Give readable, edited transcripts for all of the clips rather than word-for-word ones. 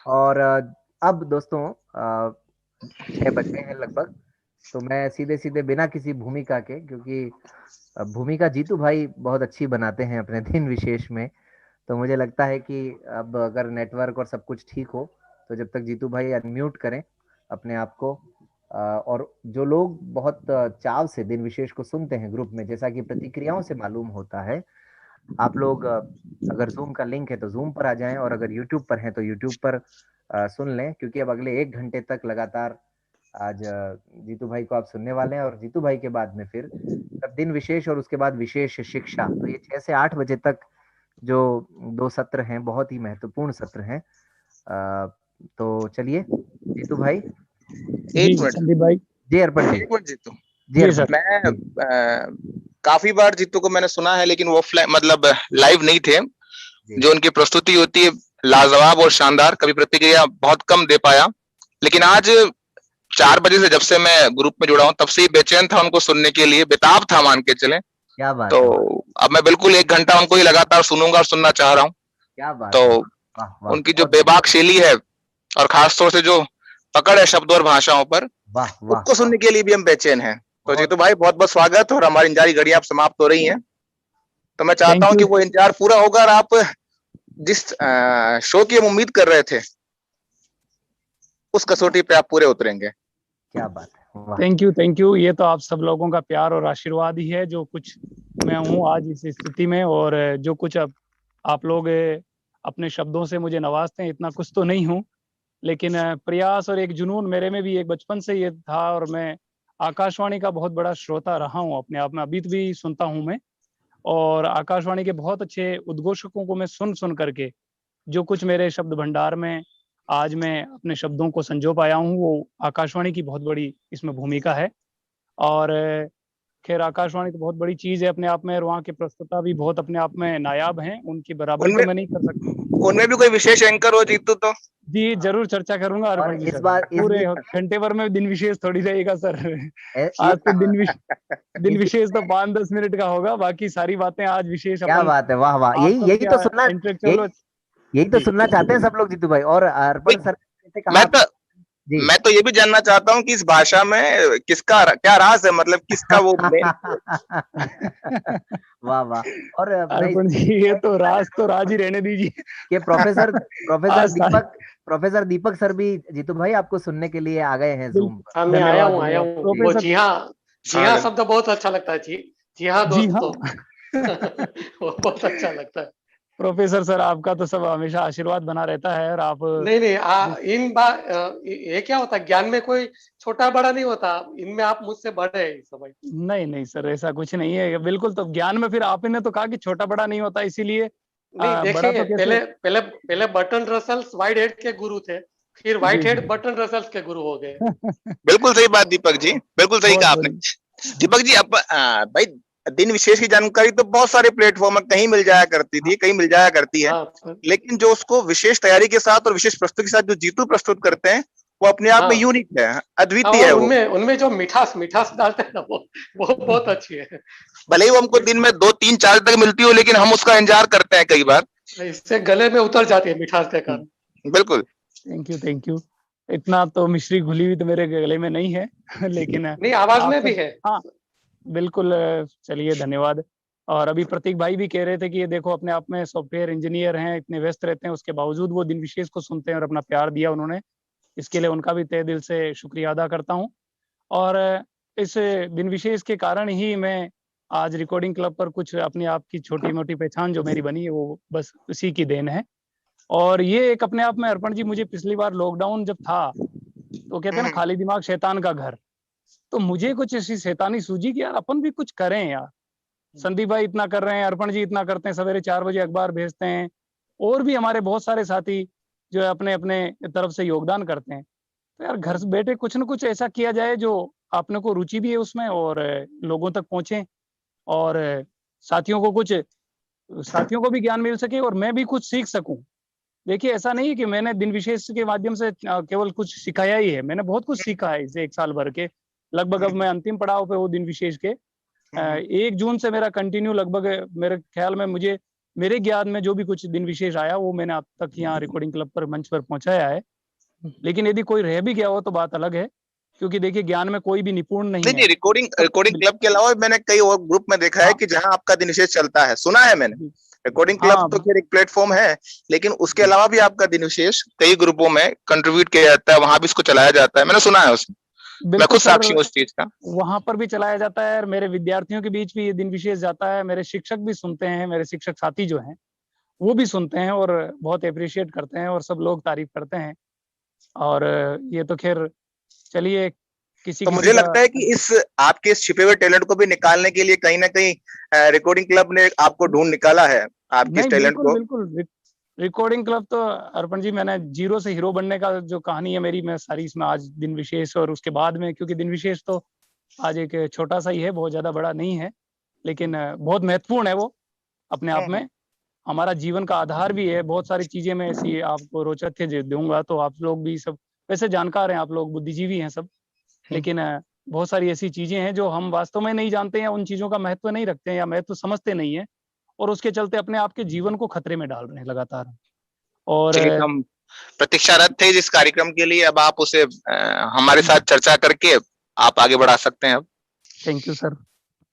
और अब दोस्तों 6 बज गए हैं लगभग। तो मैं सीधे सीधे बिना किसी भूमिका के, क्योंकि भूमिका जीतू भाई बहुत अच्छी बनाते हैं अपने दिन विशेष में। तो मुझे लगता है कि अब अगर नेटवर्क और सब कुछ ठीक हो, तो जब तक जीतू भाई अनम्यूट करें अपने आप को, और जो लोग बहुत चाव से दिन विशेष को सुनते हैं ग्रुप में, जैसा कि प्रतिक्रियाओं से मालूम होता है, आप लोग अगर जूम का लिंक है तो जूम पर आ जाएं, और अगर यूट्यूब पर हैं तो यूट्यूब पर सुन लें, क्योंकि अब अगले 1 घंटे तक लगातार आज जीतू भाई को आप सुनने वाले हैं। और जीतू भाई के बाद में फिर तब दिन विशेष और उसके बाद विशेष शिक्षा, तो ये 6 से 8 बजे तक जो 2 सत्र हैं, बहुत ही महत्वपूर्ण सत्र हैं। अ, तो चलिए जीतू भाई। जी एक मिनट, संदीप भाई। जी अर्पण जी। एक मिनट जीतू। जी जी अर्पण सर। मैं जी। काफी बार जीतू को मैंने सुना है, लेकिन वो मतलब लाइव नहीं थे। जी। जो उनकी प्रस्तुति होती है लाजवाब और शानदार, कभी प्रतिक्रिया बहुत कम दे पाया। लेकिन आज 4 बजे से जब से मैं ग्रुप में जुड़ा हूँ, तब से ही बेचैन था उनको सुनने के लिए, बेताब था मान के चले। क्या तो बात है, वाह। अब मैं बिल्कुल 1 घंटा उनको ही लगातार सुनूंगा और सुनना चाह रहा हूँ। क्या बात तो है, वाह वाह, उनकी जो बहुत बढ़िया। बेबाक शैली है, और खास तौर से जो पकड़ है शब्दों और भाषाओं पर, वाह वाह उसको वाह, सुनने के लिए भी हम बेचैन हैं। तो बहुत। जीतू भाई बहुत बहुत स्वागत, और हमारी इंतजार की घड़ियां अब समाप्त हो रही हैं। तो मैं चाहता थैंक हूं कि यू। वो इंतजार पूरा होगा, और आप जिस शो की हम उम्मीद कर रहे थे, उस कसौटी पे आप पूरे उतरेंगे। क्या बात है, वाह। Thank you, thank you. ये तो आप सब लोगों का प्यार और आशीर्वाद ही है जो कुछ मैं हूँ आज इस स्थिति में। और जो कुछ अब आप लोग अपने शब्दों से मुझे नवाजते हैं, इतना कुछ तो नहीं हूँ, लेकिन प्रयास और एक जुनून मेरे में भी एक बचपन से ये था। और मैं आकाशवाणी का बहुत बड़ा श्रोता रहा हूँ अपने आप में, अभी भी सुनता हूँ मैं। और आकाशवाणी के बहुत अच्छे उद्घोषकों को मैं सुन सुन करके जो कुछ मेरे शब्द भंडार में आज मैं अपने शब्दों को संजो पाया हूँ, वो आकाशवाणी की बहुत बड़ी इसमें भूमिका है। और खैर आकाशवाणी तो बहुत बड़ी चीज़ है अपने आप में, और वहाँ के प्रस्तुता भी बहुत अपने आप में नायाब हैं, उनकी बराबरी तो उनमें मैं नहीं कर सकता। उनमें भी कोई विशेष एंकर हो जीतू तो? जी जरूर चर्चा करूंगा और अर्पण जी इस सर। बार इस पूरे बीच घंटे भर में दिन विशेष थोड़ी रहेगा सर। आज तो इस दिन बीच विशेष तो 5-10 मिनट का होगा, बाकी सारी बातें आज विशेष क्या अपन बात है, वाह वाह, आप यही सब यही तो क्या सुनना, इंटेलेक्चुअल यही हो। यही तो जी सुनना चाहते हैं सब लोग जीतू भाई। और अर्पण सर ने जैसे कहा मैं तो जी। मैं तो ये भी जानना चाहता हूँ कि इस भाषा में किसका क्या राज है, मतलब किसका वो मेन। वाह वाह। और मैं अर्पण इसलिए जी ये तो राज ही रहने दीजिए। कि प्रोफेसर प्रोफेसर आज सारे दीपक प्रोफेसर दीपक सर भी जीतू भाई आपको सुनने के लिए आ गए हैं बिल जूम पर। हाँ, मैं आया धन्यवाद हूँ आया धन्यवाद हूँ। जी वो प्रोफेसर। जी हाँ शब्द बहुत अच्छा लगता है। जी जी हाँ जी हाँ। दोस्तों। वो बहुत अच्छा लगता है। प्रोफेसर सर आपका तो सब हमेशा आशीर्वाद बना रहता है। और आप नहीं नहीं इन बार ये क्या होता है, ज्ञान में कोई छोटा बड़ा नहीं होता, इनमें आप मुझसे बड़े हैं इस समय। नहीं नहीं सर, ऐसा कुछ नहीं है बिल्कुल। तो ज्ञान में फिर आपने तो कहा कि छोटा बड़ा नहीं होता, इसीलिए नहीं बड़ा देखिए, तो कैसे। पहले पहले पहले बर्टन रसल्स वाइट हेड के गुरु थे, फिर जी व्हाइट जी। हेड बर्टन रसल्स के गुरु हो गए। बिल्कुल सही बात दीपक जी, बिल्कुल सही बहुत कहा आपने। बढ़िया। दीपक जी, अब भाई दिन विशेष की जानकारी तो बहुत सारे प्लेटफॉर्म में कहीं मिल जाया करती हाँ थी, कहीं मिल जाया करती है। हाँ लेकिन जो उसको विशेष तैयारी के साथ और विशेष प्रस्तुति के साथ जो जीतू प्रस्तुत करते हैं, वो अपने आप में हाँ यूनिक है, हाँ, अद्वितीय और है वो। उनमें उनमें जो मिठास मिठास डालते हैं ना, वो बहुत अच्छी है। भले ही वो हमको दिन में 2 3 4 तक मिलती हो, लेकिन हम उसका इंतजार करते हैं कई बार। इससे गले में उतर जाती है मिठास के कारण। बिल्कुल। Thank you thank you. इतना तो मिश्री घुली हुई तो मेरे गले में नहीं है। लेकिन नहीं, आवाज आप में भी सब है। हाँ बिल्कुल। चलिए धन्यवाद। और अभी प्रतीक भाई भी कह रहे थे कि ये देखो अपने आप में सॉफ्टवेयर इंजीनियर हैं, इतने व्यस्त रहते हैं, उसके बावजूद वो दिन विशेष को सुनते हैं और अपना प्यार दिया उन्होंने। इसके लिए उनका भी तहे दिल से शुक्रिया अदा करता हूँ। और इस दिन विशेष के कारण ही मैं आज रिकॉर्डिंग क्लब पर कुछ अपनी आप की छोटी मोटी पहचान जो मेरी बनी है, वो बस उसी की देन है। और ये एक अपने आप में अर्पण जी, मुझे पिछली बार लॉकडाउन जब था तो कहते हैं ना खाली दिमाग शैतान का घर। तो मुझे कुछ ऐसी शैतानी सूझी कि यार अपन भी कुछ करें यार। संदीप भाई इतना कर रहे हैं, अर्पण जी इतना करते हैं, सवेरे 4 बजे अखबार भेजते हैं, और भी हमारे बहुत सारे साथी जो है अपने अपने तरफ से योगदान करते हैं। तो यार घर से बैठे कुछ ना कुछ ऐसा किया जाए जो आपने को रुचि भी है उसमें, और लोगों तक पहुंचे, और साथियों को कुछ साथियों को भी ज्ञान मिल सके और मैं भी कुछ सीख सकूं। देखिए ऐसा नहीं है कि मैंने दिन विशेष के माध्यम से केवल कुछ सिखाया ही है, मैंने बहुत कुछ सीखा है इसे 1 साल भर के। लगभग अब मैं अंतिम पड़ाव पे हूँ दिन विशेष के। 1 जून से मेरा कंटिन्यू लगभग मेरे ख्याल में मुझे मेरे ज्ञान में जो भी कुछ दिन विशेष आया वो मैंने अब तक यहाँ रिकॉर्डिंग क्लब पर मंच पर पहुंचाया है। लेकिन यदि कोई रह भी गया हो तो बात अलग है, क्योंकि देखिए ज्ञान में कोई भी निपुण नहीं नहीं है। रिकॉर्डिंग क्लब के अलावा मैंने कई और ग्रुप में देखा है कि जहां आपका दिन विशेष चलता है, सुना है मैंने। रिकॉर्डिंग क्लब तो खैर एक प्लेटफॉर्म है, लेकिन उसके अलावा भी आपका दिन विशेष कई ग्रुपों में कंट्रीब्यूट किया जाता है, वहां भी इसको चलाया जाता है, मैंने सुना है उसमें। मैं खुद साक्षी हूँ उस चीज का। वहां पर भी चलाया जाता है और मेरे विद्यार्थियों के बीच भी ये दिन विशेष जाता है। मेरे शिक्षक भी सुनते हैं, मेरे शिक्षक साथी जो हैं वो भी सुनते हैं और बहुत अप्रिशिएट करते हैं और सब लोग तारीफ करते हैं। और ये तो खैर चलिए तो मुझे लगता है कि इस आपके इस छिपे हुए टैलेंट को भी निकालने के लिए कहीं ना कहीं रिकॉर्डिंग क्लब ने आपको ढूंढ निकाला है, आपके इस टैलेंट को। बिल्कुल रिकॉर्डिंग क्लब तो अर्पण जी, मैंने जीरो से हीरो बनने का जो कहानी है मेरी, मैं सारी इसमें आज दिन विशेष और उसके बाद में, क्योंकि दिन विशेष तो आज एक छोटा सा ही है, बहुत ज्यादा बड़ा नहीं है, लेकिन बहुत महत्वपूर्ण है वो अपने आप में, हमारा जीवन का आधार भी है। बहुत सारी चीजें मैं ऐसी आपको रोचक दूंगा तो आप लोग भी सब वैसे जानकार हैं, आप लोग बुद्धिजीवी हैं सब, लेकिन बहुत सारी ऐसी चीजें हैं जो हम वास्तव में नहीं जानते हैं, उन चीजों का महत्व नहीं रखते हैं या महत्व समझते नहीं है, और उसके चलते अपने आप के जीवन को खतरे में डाल रहे हैं लगातार। और हम प्रतीक्षारत थे जिस कार्यक्रम के लिए, अब आप उसे हमारे साथ चर्चा करके आप आगे बढ़ा सकते हैं अब। Thank you sir.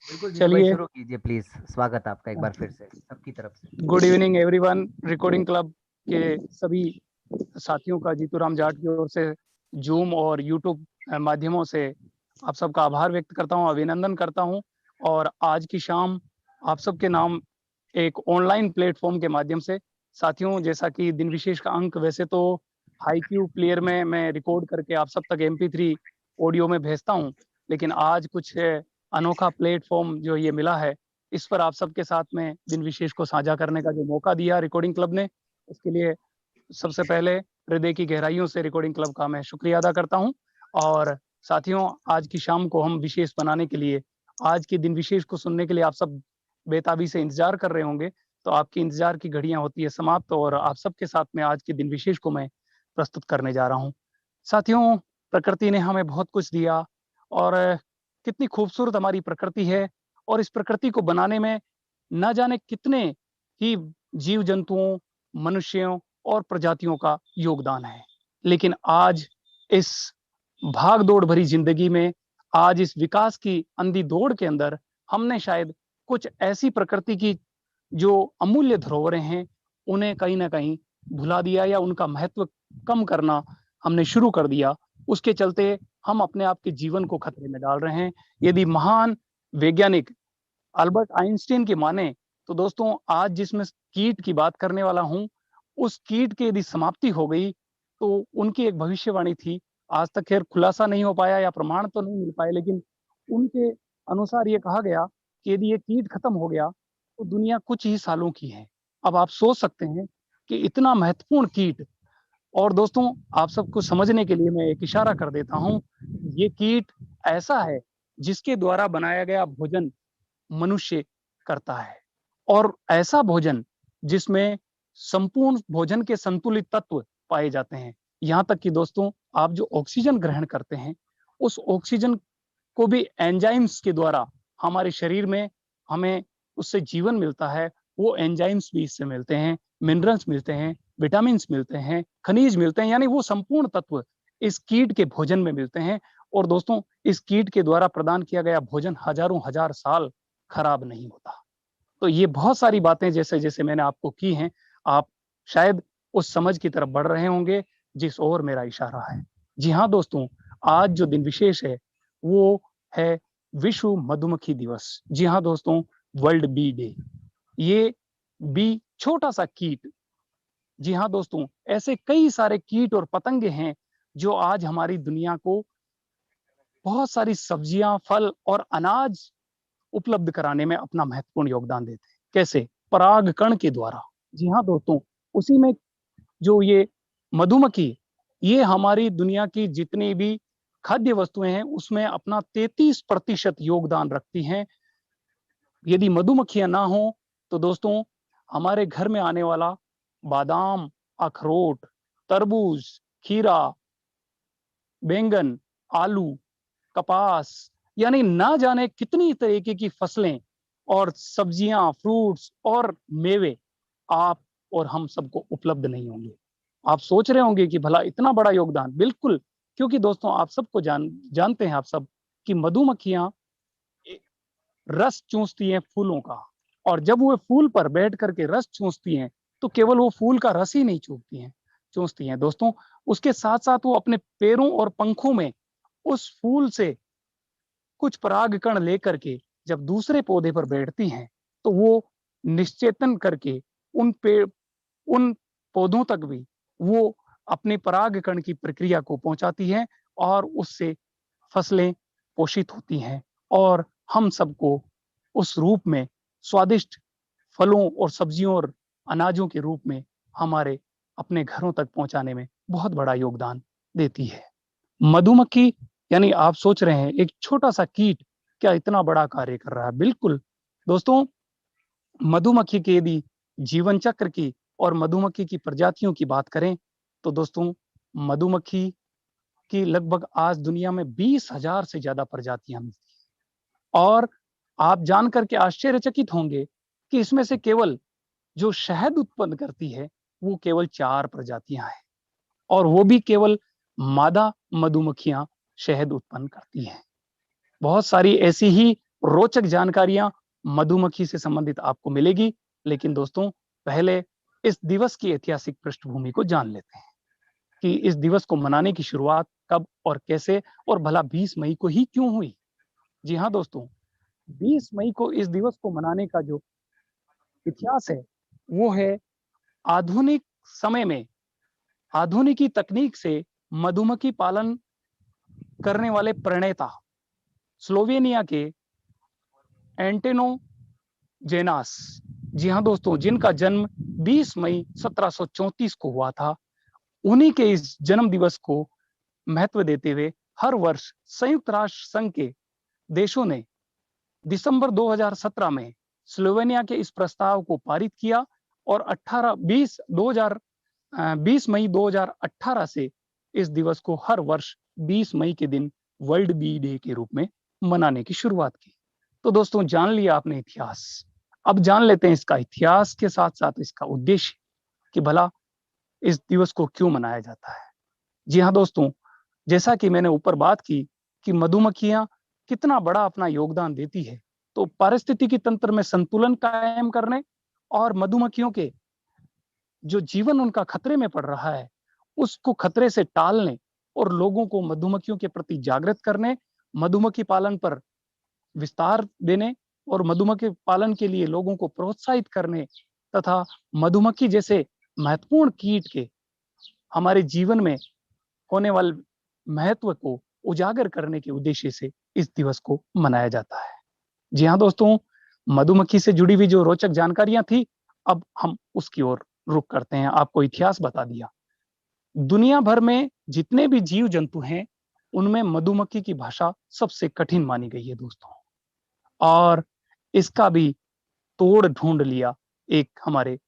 बिल्कुल, चलिए शुरू कीजिए प्लीज। स्वागत आपका एक बार फिर से सबकी तरफ से। Good evening everyone. Recording club के सभी साथियों का जीतूराम जाट की ओर से जूम और यूट्यूब माध्यमों से आप सबका आभार व्यक्त करता हूं, अभिनंदन करता हूं। और आज की शाम आप सबके नाम एक ऑनलाइन प्लेटफॉर्म के माध्यम से साथियों, जैसा कि दिन विशेष का अंक वैसे तो हाईक्यू प्लेयर में मैं रिकॉर्ड करके आप सब तक MP3 ऑडियो में भेजता हूं, लेकिन आज कुछ अनोखा प्लेटफॉर्म जो ये मिला है, इस पर आप सबके साथ में दिन विशेष को साझा करने का जो मौका दिया रिकॉर्डिंग क्लब ने, इसके लिए सबसे पहले हृदय की गहराइयों से रिकॉर्डिंग क्लब का मैं शुक्रिया अदा करता हूं। और साथियों, आज की शाम को हम विशेष बनाने के लिए, आज के दिन विशेष को सुनने के लिए आप सब बेताबी से इंतजार कर रहे होंगे, तो आपकी इंतजार की घड़ियां होती है समाप्त और आप सबके साथ में आज के दिन विशेष को मैं प्रस्तुत करने जा रहा हूं। साथियों, प्रकृति ने हमें बहुत कुछ दिया और कितनी खूबसूरत हमारी प्रकृति है, और इस प्रकृति को बनाने में न जाने कितने ही जीव जंतुओं, मनुष्यों और प्रजातियों का योगदान है। लेकिन आज इस भाग दौड़ भरी जिंदगी में, आज इस विकास की अंधी दौड़ के अंदर हमने शायद कुछ ऐसी प्रकृति की जो अमूल्य धरोहरें हैं उन्हें कहीं ना कहीं भुला दिया या उनका महत्व कम करना हमने शुरू कर दिया। उसके चलते हम अपने आप के जीवन को खतरे में डाल रहे हैं। यदि महान वैज्ञानिक अल्बर्ट आइंस्टीन की माने तो दोस्तों, आज जिसमें कीट की बात करने वाला हूं, उस कीट की यदि समाप्ति हो गई तो उनकी एक भविष्यवाणी थी, आज तक खैर खुलासा नहीं हो पाया या प्रमाण तो नहीं मिल पाए, लेकिन उनके अनुसार ये कहा गया कि यदि ये कीट खत्म हो गया तो दुनिया कुछ ही सालों की है। अब आप सोच सकते हैं कि इतना महत्वपूर्ण कीट, और दोस्तों आप सबको समझने के लिए मैं एक इशारा कर देता हूं, ये कीट ऐसा है जिसके द्वारा बनाया गया भोजन मनुष्य करता है, और ऐसा भोजन जिसमें संपूर्ण भोजन के संतुलित तत्व पाए जाते हैं। यहाँ तक कि दोस्तों, आप जो ऑक्सीजन ग्रहण करते हैं, उस ऑक्सीजन को भी एंजाइम्स के द्वारा हमारे शरीर में हमें उससे जीवन मिलता है। वो एंजाइम्स भी इससे मिलते हैं, मिनरल्स मिलते हैं, विटामिन मिलते हैं, खनिज मिलते हैं, यानी वो संपूर्ण तत्व इस कीट के भोजन में मिलते हैं। और दोस्तों, इस कीट के द्वारा प्रदान किया गया भोजन हजारों हजार साल खराब नहीं होता। तो ये बहुत सारी बातें जैसे जैसे मैंने आपको की हैं, आप शायद उस समझ की तरफ बढ़ रहे होंगे जिस ओर मेरा इशारा है। जी हाँ दोस्तों, आज जो दिन विशेष है वो है विश्व मधुमक्खी दिवस। जी हाँ दोस्तों, वर्ल्ड बी डे। ये बी छोटा सा कीट, जी हाँ दोस्तों, ऐसे कई सारे कीट और पतंगे हैं जो आज हमारी दुनिया को बहुत सारी सब्जियां, फल और अनाज उपलब्ध कराने में अपना महत्वपूर्ण योगदान देते हैं। कैसे? परागकण के द्वारा। जी हाँ दोस्तों, उसी में जो ये मधुमक्खी, ये हमारी दुनिया की जितनी भी खाद्य वस्तुएं हैं उसमें अपना 33% योगदान रखती हैं। यदि मधुमक्खियां ना हो तो दोस्तों, हमारे घर में आने वाला बादाम, अखरोट, तरबूज, खीरा, बैंगन, आलू, कपास, यानी ना जाने कितनी तरीके की फसलें और सब्जियां, फ्रूट्स और मेवे आप और हम सबको उपलब्ध नहीं होंगे। आप सोच रहे होंगे कि भला इतना बड़ा योगदान, बिल्कुल, क्योंकि दोस्तों आप सबको जानते हैं आप सब कि मधुमक्खियां रस चूसती हैं फूलों का, और जब वो फूल पर बैठ करके रस चूसती हैं तो केवल वो फूल का रस ही नहीं चूसती हैं दोस्तों, उसके साथ साथ वो अपने पैरों और पंखों में उस फूल से कुछ पराग कण लेकर के जब दूसरे पौधे पर बैठती हैं तो वो निश्चेतन करके उन पौधों तक भी वो अपने पराग कण की प्रक्रिया को पहुंचाती है, और उससे फसलें पोषित होती हैं और हम सबको उस रूप में स्वादिष्ट फलों और सब्जियों और अनाजों के रूप में हमारे अपने घरों तक पहुंचाने में बहुत बड़ा योगदान देती है। मधुमक्खी, यानी आप सोच रहे हैं एक छोटा सा कीट क्या इतना बड़ा कार्य कर रहा है? बिल्कुल दोस्तों, मधुमक्खी के यदि जीवन चक्र की और मधुमक्खी की प्रजातियों की बात करें तो दोस्तों, मधुमक्खी की लगभग आज दुनिया में 20,000 से ज्यादा प्रजातियां मिलती हैं, और आप जानकर के आश्चर्यचकित होंगे कि इसमें से केवल जो शहद उत्पन्न करती है वो केवल 4 प्रजातियां हैं, और वो भी केवल मादा मधुमक्खियां शहद उत्पन्न करती हैं। बहुत सारी ऐसी ही रोचक जानकारियां मधुमक्खी से संबंधित आपको मिलेगी, लेकिन दोस्तों पहले इस दिवस की ऐतिहासिक पृष्ठभूमि को जान लेते हैं कि इस दिवस को मनाने की शुरुआत कब और कैसे, और भला 20 मई को ही क्यों हुई। जी हाँ दोस्तों, 20 मई को इस दिवस को मनाने का जो इतिहास है वो है आधुनिक समय में आधुनिकी तकनीक से मधुमक्खी पालन करने वाले प्रणेता स्लोवेनिया के एंटेनो जेनास, जी हाँ दोस्तों, जिनका जन्म 20 मई 1734 को हुआ था, उन्हीं के इस जन्म दिवस को महत्व देते हुए हर वर्ष संयुक्त राष्ट्र संघ के देशों ने दिसंबर 2017 में स्लोवेनिया के इस प्रस्ताव को पारित किया, और 20 मई 2018 से इस दिवस को हर वर्ष 20 मई के दिन वर्ल्ड बी डे के रूप में मनाने की शुरुआत की। तो दोस्तों, जान लिया आपने इतिहास, अब जान लेते हैं इसका इतिहास के साथ साथ इसका उद्देश्य कि भला इस दिवस को क्यों मनाया जाता है। जी हाँ दोस्तों, जैसा कि मैंने ऊपर बात की कि मधुमक्खियां कितना बड़ा अपना योगदान देती है, तो पारिस्थितिकी तंत्र में संतुलन कायम करने और मधुमक्खियों के जो जीवन उनका खतरे में पड़ रहा है उसको खतरे से टालने और लोगों को मधुमक्खियों के प्रति जागृत करने, मधुमक्खी पालन पर विस्तार देने और मधुमक्खी पालन के लिए लोगों को प्रोत्साहित करने तथा मधुमक्खी जैसे महत्वपूर्ण कीट के हमारे जीवन में होने वाले महत्व को उजागर करने के उद्देश्य से इस दिवस को मनाया जाता है। जी हाँ दोस्तों, मधुमक्खी से जुड़ी हुई जो रोचक जानकारियां थी, अब हम उसकी ओर रुख करते हैं। आपको इतिहास बता दिया। दुनिया भर में जितने भी जीव जंतु हैं उनमें मधुमक्खी की भाषा सबसे कठिन मानी गई है दोस्तों, और इसका भी तोड़ ढूंढ लिया एक हमारे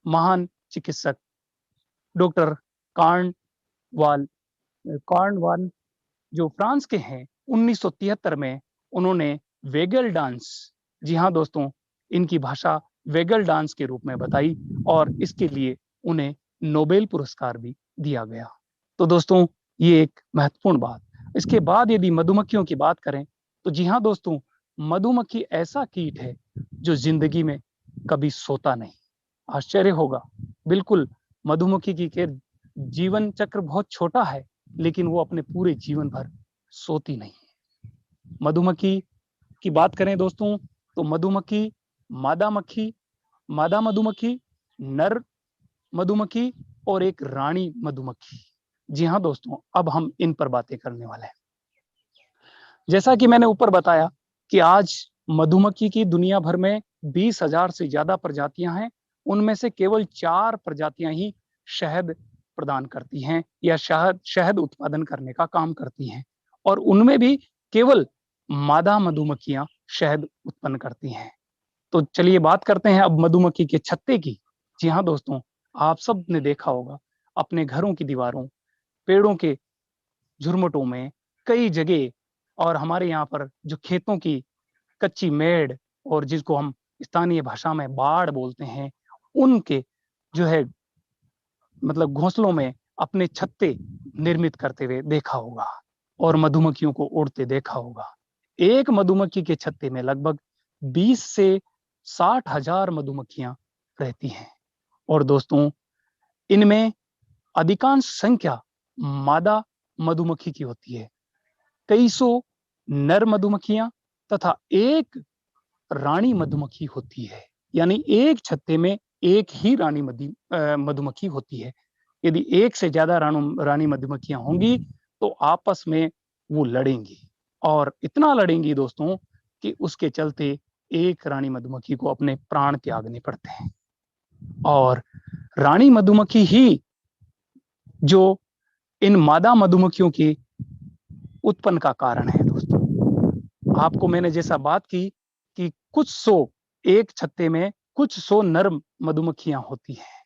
महान चिकित्सक डॉक्टर कार्नवाल जो फ्रांस के हैं। 1973 में उन्होंने वेगल डांस, जी हाँ दोस्तों, इनकी भाषा वेगल डांस के रूप में बताई, और इसके लिए उन्हें नोबेल पुरस्कार भी दिया गया। तो दोस्तों, ये एक महत्वपूर्ण बात। इसके बाद यदि मधुमक्खियों की बात करें तो जी हाँ दोस्तों, मधुमक्खी ऐसा कीट है जो जिंदगी में कभी सोता नहीं। आश्चर्य होगा, बिल्कुल, मधुमक्खी की जीवन चक्र बहुत छोटा है, लेकिन वो अपने पूरे जीवन भर सोती नहीं है। मधुमक्खी की बात करें दोस्तों तो मधुमक्खी, मादा मधुमक्खी, नर मधुमक्खी और एक रानी मधुमक्खी। जी हाँ दोस्तों, अब हम इन पर बातें करने वाले हैं। जैसा कि मैंने ऊपर बताया कि आज मधुमक्खी की दुनिया भर में 20,000 से ज्यादा प्रजातियां हैं, उनमें से केवल 4 प्रजातियां ही शहद प्रदान करती हैं या शहद उत्पादन करने का काम करती हैं, और उनमें भी केवल मादा मधुमक्खियां शहद उत्पन्न करती हैं। तो चलिए बात करते हैं अब मधुमक्खी के छत्ते की। जी हाँ दोस्तों, आप सब ने देखा होगा अपने घरों की दीवारों, पेड़ों के झुरमुटों में, कई जगह, और हमारे यहाँ पर जो खेतों की कच्ची मेड़ और जिसको हम स्थानीय भाषा में बाड़ बोलते हैं, उनके जो है मतलब घोंसलों में अपने छत्ते निर्मित करते हुए देखा होगा और मधुमक्खियों को उड़ते देखा होगा। एक मधुमक्खी के छत्ते में लगभग 20 से 60,000 मधुमक्खियां रहती हैं और दोस्तों इनमें अधिकांश संख्या मादा मधुमक्खी की होती है। कई सौ नर मधुमक्खियां तथा एक रानी मधुमक्खी होती है। यानी एक छत्ते में एक ही रानी मधुमक्खी होती है। यदि एक से ज्यादा रानी मधुमक्खियां होंगी तो आपस में वो लड़ेंगी और इतना लड़ेंगी दोस्तों कि उसके चलते एक रानी मधुमक्खी को अपने प्राण त्यागने पड़ते हैं। और रानी मधुमक्खी ही जो इन मादा मधुमक्खियों की उत्पन्न का कारण है। दोस्तों आपको मैंने जैसा बात की कि कुछ सौ एक छत्ते में कुछ सौ नर मधुमक्खियां होती हैं।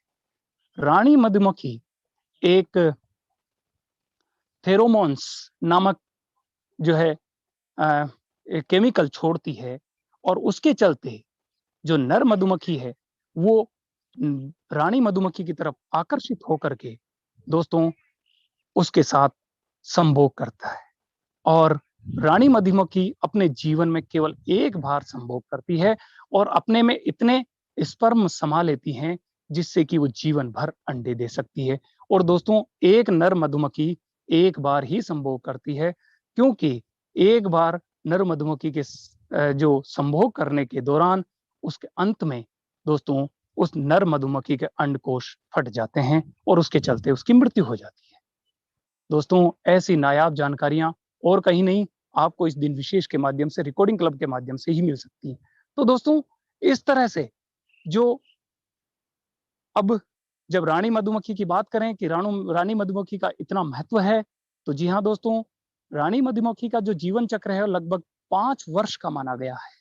रानी मधुमक्खी एक फेरोमोन्स नामक जो है केमिकल छोड़ती है और उसके चलते जो नर मधुमक्खी है वो रानी मधुमक्खी की तरफ आकर्षित होकर के दोस्तों उसके साथ संभोग करता है और रानी मधुमक्खी अपने जीवन में केवल एक बार संभोग करती है और अपने में इतने स्पर्म समा लेती हैं जिससे कि वो जीवन भर अंडे दे सकती है। और दोस्तों एक नर मधुमक्खी एक बार ही संभोग करती है क्योंकि एक बार नर मधुमक्खी के जो संभोग करने के दौरान उसके अंत में दोस्तों उस नर मधुमक्खी के अंडकोश फट जाते हैं और उसके चलते उसकी मृत्यु हो जाती है। दोस्तों ऐसी नायाब जानकारियां और कहीं नहीं आपको इस दिन विशेष के माध्यम से रिकॉर्डिंग क्लब के माध्यम से ही मिल सकती है। तो दोस्तों इस तरह से जो अब जब रानी मधुमक्खी की बात करें कि रानी मधुमक्खी का इतना महत्व है तो जी हाँ दोस्तों रानी मधुमक्खी का जो जीवन चक्र है लगभग 5 वर्ष का माना गया है।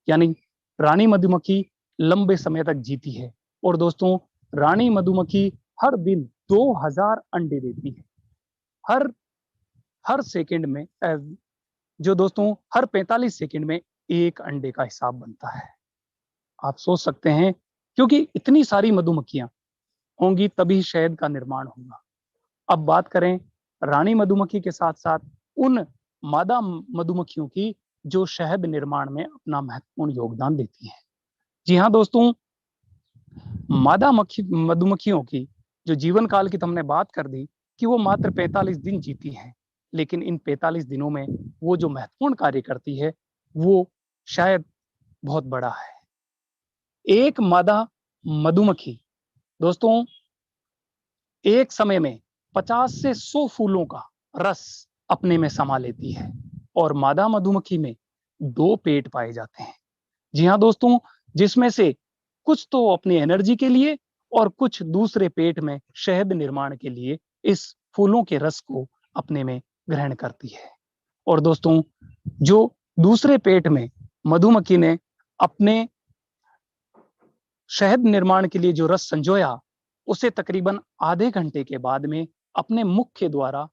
यानी रानी मधुमक्खी लंबे समय तक जीती है और दोस्तों रानी मधुमक्खी हर दिन 2000 अंडे देती है। हर सेकंड में जो दोस्तों हर 45 सेकंड में एक अंडे का हिसाब बनता है। आप सोच सकते हैं क्योंकि इतनी सारी मधुमक्खियां होंगी तभी शहद का निर्माण होगा। अब बात करें रानी मधुमक्खी के साथ साथ उन मादा मधुमक्खियों की जो शहद निर्माण में अपना महत्वपूर्ण योगदान देती हैं। जी हाँ दोस्तों मादा मधुमक्खियों की जो जीवन काल की तो हमने बात कर दी कि वो मात्र 45 दिन जीती हैं, लेकिन इन 45 दिनों में वो जो महत्वपूर्ण कार्य करती है वो शायद बहुत बड़ा है। एक मादा मधुमक्खी दोस्तों एक समय में 50 से 100 फूलों का रस अपने में समा लेती है और मादा मधुमक्खी में 2 पेट पाए जाते हैं। जी हाँ दोस्तों जिसमें से कुछ तो अपनी एनर्जी के लिए और कुछ दूसरे पेट में शहद निर्माण के लिए इस फूलों के रस को अपने में ग्रहण करती है। और दोस्तों जो दूसरे पेट में मधुमक्खी ने अपने शहद निर्माण के लिए जो रस संजोया उसे तकरीबन आधे घंटे के बाद में अपने मुख के द्वारा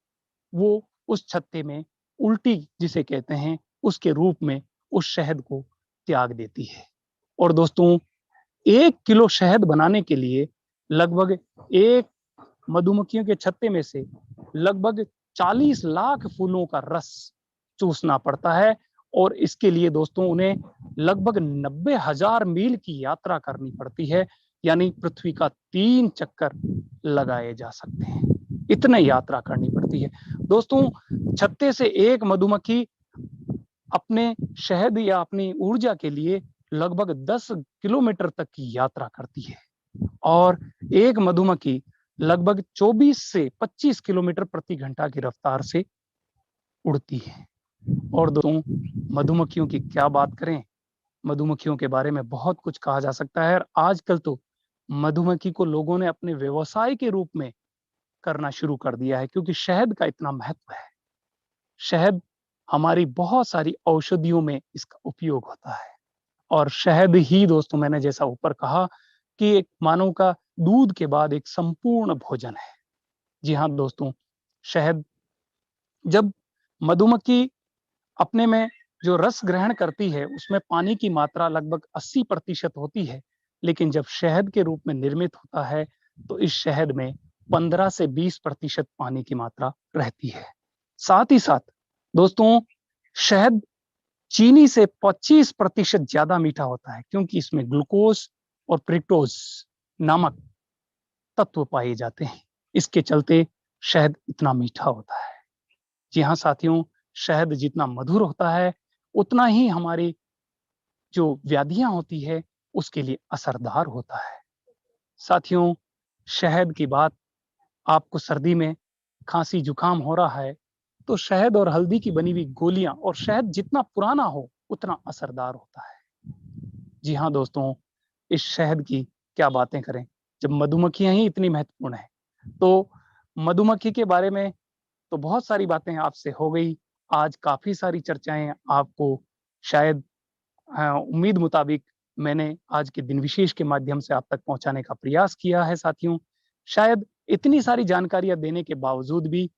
वो उस छत्ते में उल्टी जिसे कहते हैं उसके रूप में उस शहद को त्याग देती है। और दोस्तों 1 किलो शहद बनाने के लिए लगभग एक मधुमक्खियों के छत्ते में से लगभग 40 लाख फूलों का रस चूसना पड़ता है और इसके लिए दोस्तों उन्हें लगभग 90,000 मील की यात्रा करनी पड़ती है। यानी पृथ्वी का 3 चक्कर लगाए जा सकते हैं, इतने यात्रा करनी पड़ती है। दोस्तों छत्ते से एक मधुमक्खी अपने शहद या अपनी ऊर्जा के लिए लगभग 10 किलोमीटर तक की यात्रा करती है और एक मधुमक्खी लगभग 24 से 25 किलोमीटर प्रति घंटा की रफ्तार से उड़ती है। और दोस्तों मधुमक्खियों की क्या बात करें, मधुमक्खियों के बारे में बहुत कुछ कहा जा सकता है और आजकल तो मधुमक्खी को लोगों ने अपने व्यवसाय के रूप में करना शुरू कर दिया है क्योंकि शहद का इतना महत्व है। शहद हमारी बहुत सारी औषधियों में इसका उपयोग होता है और शहद ही दोस्तों मैंने जैसा ऊपर कहा कि एक मानव का दूध के बाद एक संपूर्ण भोजन है। जी हाँ दोस्तों शहद जब मधुमक्खी अपने में जो रस ग्रहण करती है उसमें पानी की मात्रा लगभग 80% होती है, लेकिन जब शहद के रूप में निर्मित होता है तो इस शहद में 15 से 20% पानी की मात्रा रहती है। साथ ही साथ दोस्तों, शहद चीनी से 25% ज्यादा मीठा होता है, क्योंकि इसमें ग्लूकोज और फ्रुक्टोज नामक तत्व पाए जाते हैं। इसके चलते शहद इतना मीठा होता है। जी हाँ साथियों, शहद जितना मधुर होता है उतना ही हमारी जो व्याधियां होती है उसके लिए असरदार होता है। साथियों, शहद की बात, आपको सर्दी में खांसी जुकाम हो रहा है तो शहद और हल्दी की बनी हुई गोलियां, और शहद जितना पुराना हो उतना असरदार होता है। जी हाँ दोस्तों, इस शहद की क्या बातें करें जब मधुमक्खियां ही इतनी महत्वपूर्ण है। तो मधुमक्खी के बारे में तो बहुत सारी बातें आपसे हो गई। आज काफी सारी चर्चाएं आपको शायद उम्मीद मुताबिक मैंने आज के दिन विशेष के माध्यम से आप तक पहुंचाने का प्रयास किया है। साथियों, शायद इतनी सारी जानकारियां देने के बावजूद भी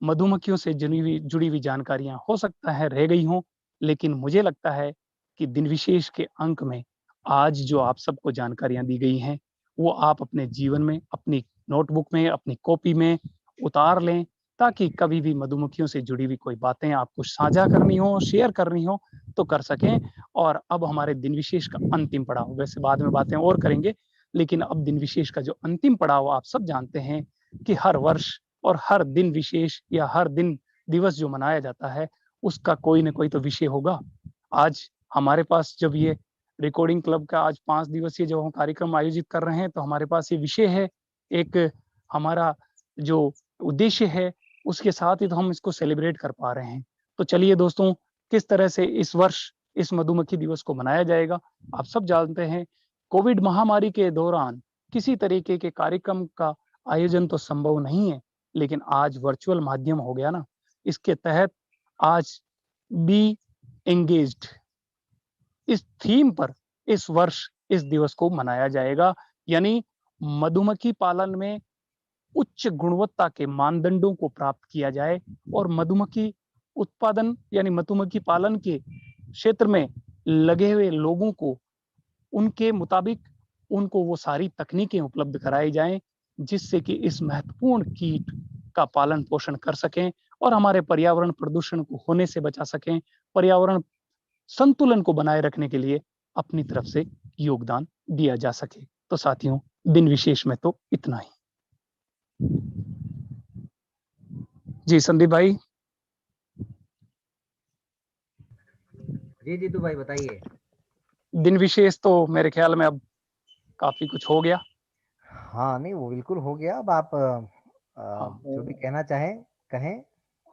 मधुमक्खियों से जुड़ी हुई जानकारियां हो सकता है रह गई हों, लेकिन मुझे लगता है कि दिन विशेष के अंक में आज जो आप सबको जानकारियां दी गई हैं वो आप अपने जीवन में, अपनी नोटबुक में, अपनी कॉपी में उतार लें, ताकि कभी भी मधुमक्खियों से जुड़ी हुई कोई बातें आपको साझा करनी हो, शेयर करनी हो तो कर सकें। और अब हमारे दिन विशेष का अंतिम पड़ाव, वैसे बाद में बातें और करेंगे, लेकिन अब दिन विशेष का जो अंतिम पड़ाव आप सब जानते हैं कि हर वर्ष और हर दिन विशेष या हर दिन दिवस जो मनाया जाता है उसका कोई ना कोई तो विषय होगा। आज हमारे पास जब ये रिकॉर्डिंग क्लब का आज 5 दिवसीय जो हम कार्यक्रम आयोजित कर रहे हैं तो हमारे पास ये विषय है, एक हमारा जो उद्देश्य है, उसके साथ ही तो हम इसको सेलिब्रेट कर पा रहे हैं। तो चलिए दोस्तों, किस तरह से इस वर्ष इस मधुमक्खी दिवस को मनाया जाएगा। आप सब जानते हैं कोविड महामारी के दौरान किसी तरीके के कार्यक्रम का आयोजन तो संभव नहीं है, लेकिन आज वर्चुअल माध्यम हो गया ना। इसके तहत आज बी एंगेज्ड इस थीम पर इस वर्ष इस दिवस को मनाया जाएगा, यानी मधुमक्खी पालन में उच्च गुणवत्ता के मानदंडों को प्राप्त किया जाए और मधुमक्खी उत्पादन यानी मधुमक्खी पालन के क्षेत्र में लगे हुए लोगों को उनके मुताबिक उनको वो सारी तकनीकें उपलब्ध कराई जाएं जिससे कि इस महत्वपूर्ण कीट का पालन पोषण कर सकें और हमारे पर्यावरण प्रदूषण को होने से बचा सकें, पर्यावरण संतुलन को बनाए रखने के लिए अपनी तरफ से योगदान दिया जा सके। तो साथियों, दिन विशेष में तो इतना ही। जी संदीप भाई। जी जीतू भाई बताइए। दिन विशेष तो मेरे ख्याल में अब काफी कुछ हो गया। हाँ नहीं, वो बिल्कुल हो गया। अब आप जो भी कहना चाहें कहें।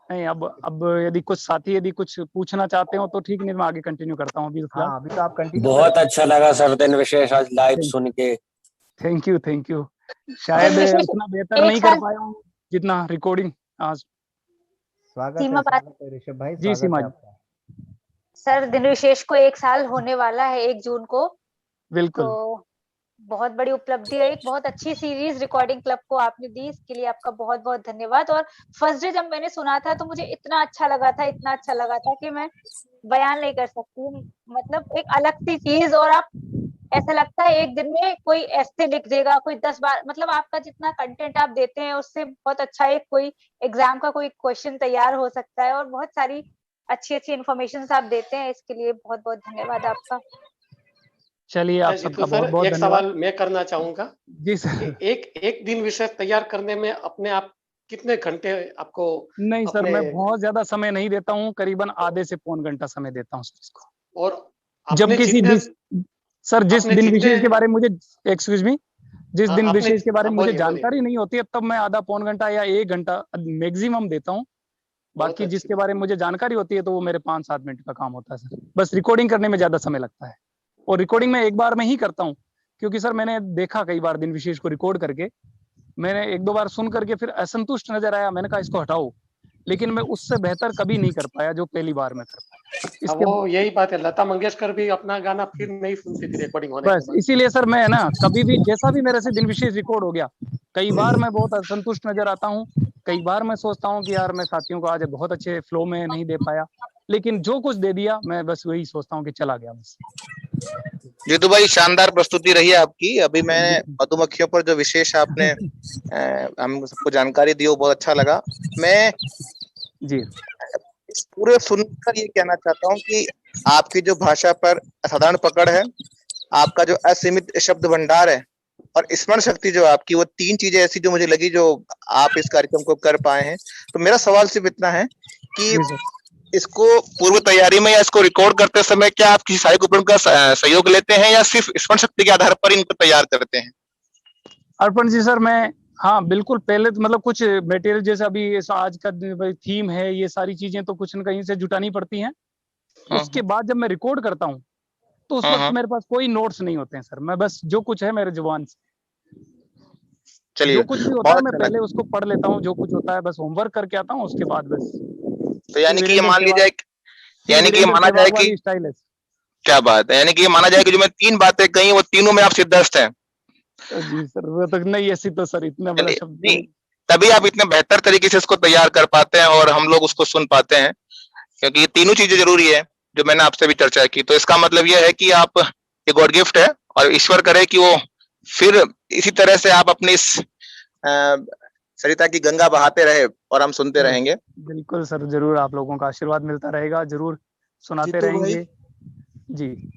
नहीं, अब यदि कुछ साथी यदि कुछ पूछना चाहते हो तो ठीक, नहीं मैं आगे कंटिन्यू करता हूँ अभी तो। हाँ अभी तो आप कंटिन्यू। बहुत अच्छा लगा सर दिन विशेष आज लाइव सुन के। Thank you. शायद उतना बेहतर नहीं कर पाया हूँ जितना रिकॉर्डिंग आज। स्वागत है ऋषभ भाई। जी सीमा जी। सर, दिन विशेष को 1 साल होने वाला है 1 जून को। बिल्कुल। तो बहुत बड़ी उपलब्धि है, एक बहुत अच्छी सीरीज रिकॉर्डिंग क्लब को आपने दी, इसके लिए आपका बहुत बहुत धन्यवाद। और फर्स्ट डे जब मैंने सुना था तो मुझे इतना अच्छा लगा था कि मैं बयान नहीं कर सकती। मतलब एक अलग सी चीज, और आप ऐसा लगता है एक दिन में कोई ऐसे लिख देगा, कोई 10 बार, मतलब आपका जितना कंटेंट आप देते हैं उससे बहुत अच्छा एक कोई एग्जाम का कोई क्वेश्चन तैयार हो सकता है, और बहुत सारी अच्छी इन्फॉर्मेशन आप देते हैं, इसके लिए बहुत बहुत धन्यवाद आपका। चलिए, आप सबका बहुत बहुत एक धन्यवाद। सवाल मैं करना चाहूंगा। जी सर। एक दिन विषय तैयार करने में अपने आप कितने घंटे आपको? नहीं सर, मैं बहुत ज्यादा समय नहीं देता हूँ, करीबन आधे से पौन घंटा समय देता हूँ इसको। और जब किसी सर जिस दिन विशेष के बारे में मुझे एक्सक्यूज मी जिस दिन विशेष के बारे में मुझे जानकारी नहीं होती है तब मैं आधा पौन घंटा या 1 घंटा मैक्सिमम देता हूँ। बाकी जिसके बारे में मुझे जानकारी होती है तो वो मेरे 5-7 मिनट का काम होता है सर। बस रिकॉर्डिंग करने में ज्यादा समय लगता है, और रिकॉर्डिंग में एक बार में ही करता हूँ, क्योंकि सर मैंने देखा कई बार दिन विशेष को रिकॉर्ड करके, मैंने 1-2 बार सुन करके फिर असंतुष्ट नजर आया, मैंने कहा इसको हटाओ, लेकिन मैं उससे बेहतर कभी नहीं कर पाया जो पहली बार में कर पाया। वो यही बात है, लता मंगेशकर भी अपना गाना फिर नहीं सुनती थी रिकॉर्डिंग होने बस इसीलिए सर मैं ना कभी भी जैसा भी मेरे से दिन विशेष रिकॉर्ड हो गया, कई बार मैं बहुत असंतुष्ट नजर आता हूँ, कई बार मैं सोचता हूँ कि यार मैं साथियों को आज बहुत अच्छे फ्लो में नहीं दे पाया, लेकिन जो कुछ दे दिया मैं बस वही सोचता हूँ कि चला गया बस। जीतू भाई, शानदार प्रस्तुति रही है आपकी। अभी मैं मधुमक्खियों पर जो विशेष आपने हम सबको जानकारी दी, वो बहुत अच्छा लगा। मैं जी इस पूरे सुनकर ये कहना चाहता हूँ कि आपकी जो भाषा पर असाधारण पकड़ है, आपका जो असीमित शब्द भंडार है और स्मरण शक्ति जो आपकी, वो तीन चीजें ऐसी जो मुझे लगी जो आप इस कार्यक्रम को कर पाए हैं। तो मेरा सवाल सिर्फ इतना है कि जी सर। इसको पूर्व तैयारी में या इसको रिकॉर्ड करते समय क्या आप किसी सहायक उपकरण का सहयोग लेते हैं या सिर्फ स्मरण शक्ति के आधार पर इनको तैयार करते हैं? अर्पण जी सर, मैं हाँ बिल्कुल, पहले तो मतलब कुछ मटेरियल जैसे अभी आज का थीम है, ये सारी चीजें तो कुछ न कहीं से जुटानी पड़ती हैं। उसके बाद जब मैं रिकॉर्ड करता हूँ तो उस वक्त मेरे पास कोई नोट्स नहीं होते हैं सर। मैं बस जो कुछ है मेरे जुबान से, चलिए, जो कुछ भी होता है बहुत मैं अच्छा पहले लगा। उसको पढ़ लेता हूँ, जो कुछ होता है बस होमवर्क करके आता हूँ, उसके बाद बस। तो यानी कि ये मान ली वीरेंद्र जाए, यानी कि ये माना जाए कि, स्टाइल है। क्या बात है, यानी कि ये माना जाए कि जो मैं तीन बातें कही वो तीनों में आप सिद्धहस्त हैं। जी सर, वो तो नहीं, ऐसी तो सर इतना बड़ा चलिए, शब्द नहीं, तभी आप इतने बेहतर तरीके से इसको तैयार कर पाते हैं और हम लोग उसको सुन पाते हैं, क्योंकि ये तीनों चीजें जरूरी है जो मैंने आपसे भी चर्चा की। तो इसका मतलब ये है कि आप, ये गॉड गिफ्ट है और ईश्वर करे कि वो फिर इसी तरह से आप अपनी इस सरिता की गंगा बहाते रहे और हम सुनते रहेंगे। बिल्कुल सर, जरूर आप लोगों का आशीर्वाद मिलता रहेगा, जरूर सुनाते जीतू भाई, रहेंगे जी।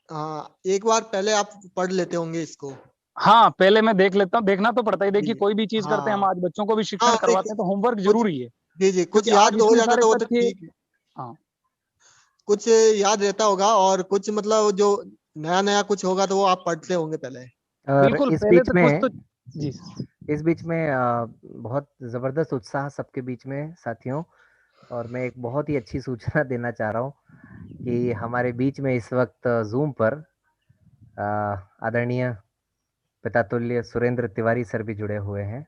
हाँ, एक बार पहले आप पढ़ लेते होंगे इसको। हाँ, पहले मैं देख लेता हूँ, देखना तो पड़ता ही। देखिए, जी, कोई भी चीज करते हैं हम, हाँ आज बच्चों को भी शिक्षण हाँ, करवाते हैं तो होमवर्क कुछ जरूरी है, जी जी, कुछ क्योंकि याद आज हो इतने जाता सारे तो वो तो तथ्य। ठीक है। हाँ, कुछ याद रहता होगा और कुछ मतलब जो नया नया कुछ होगा तो वो आप पढ़ते होंगे पहले। और बिल्कुल, इस पहले बीच तो में कुछ तो जी सर। इस बीच में बहुत जबरदस्त उत्साह सबके बीच में साथियों, और मैं एक बहुत ही अच्छी सूचना देना चाह रहा हूँ कि हमारे बीच में इस वक्त जूम पर आदरणीय पितातुल्य सुरेंद्र तिवारी सर भी जुड़े हुए हैं।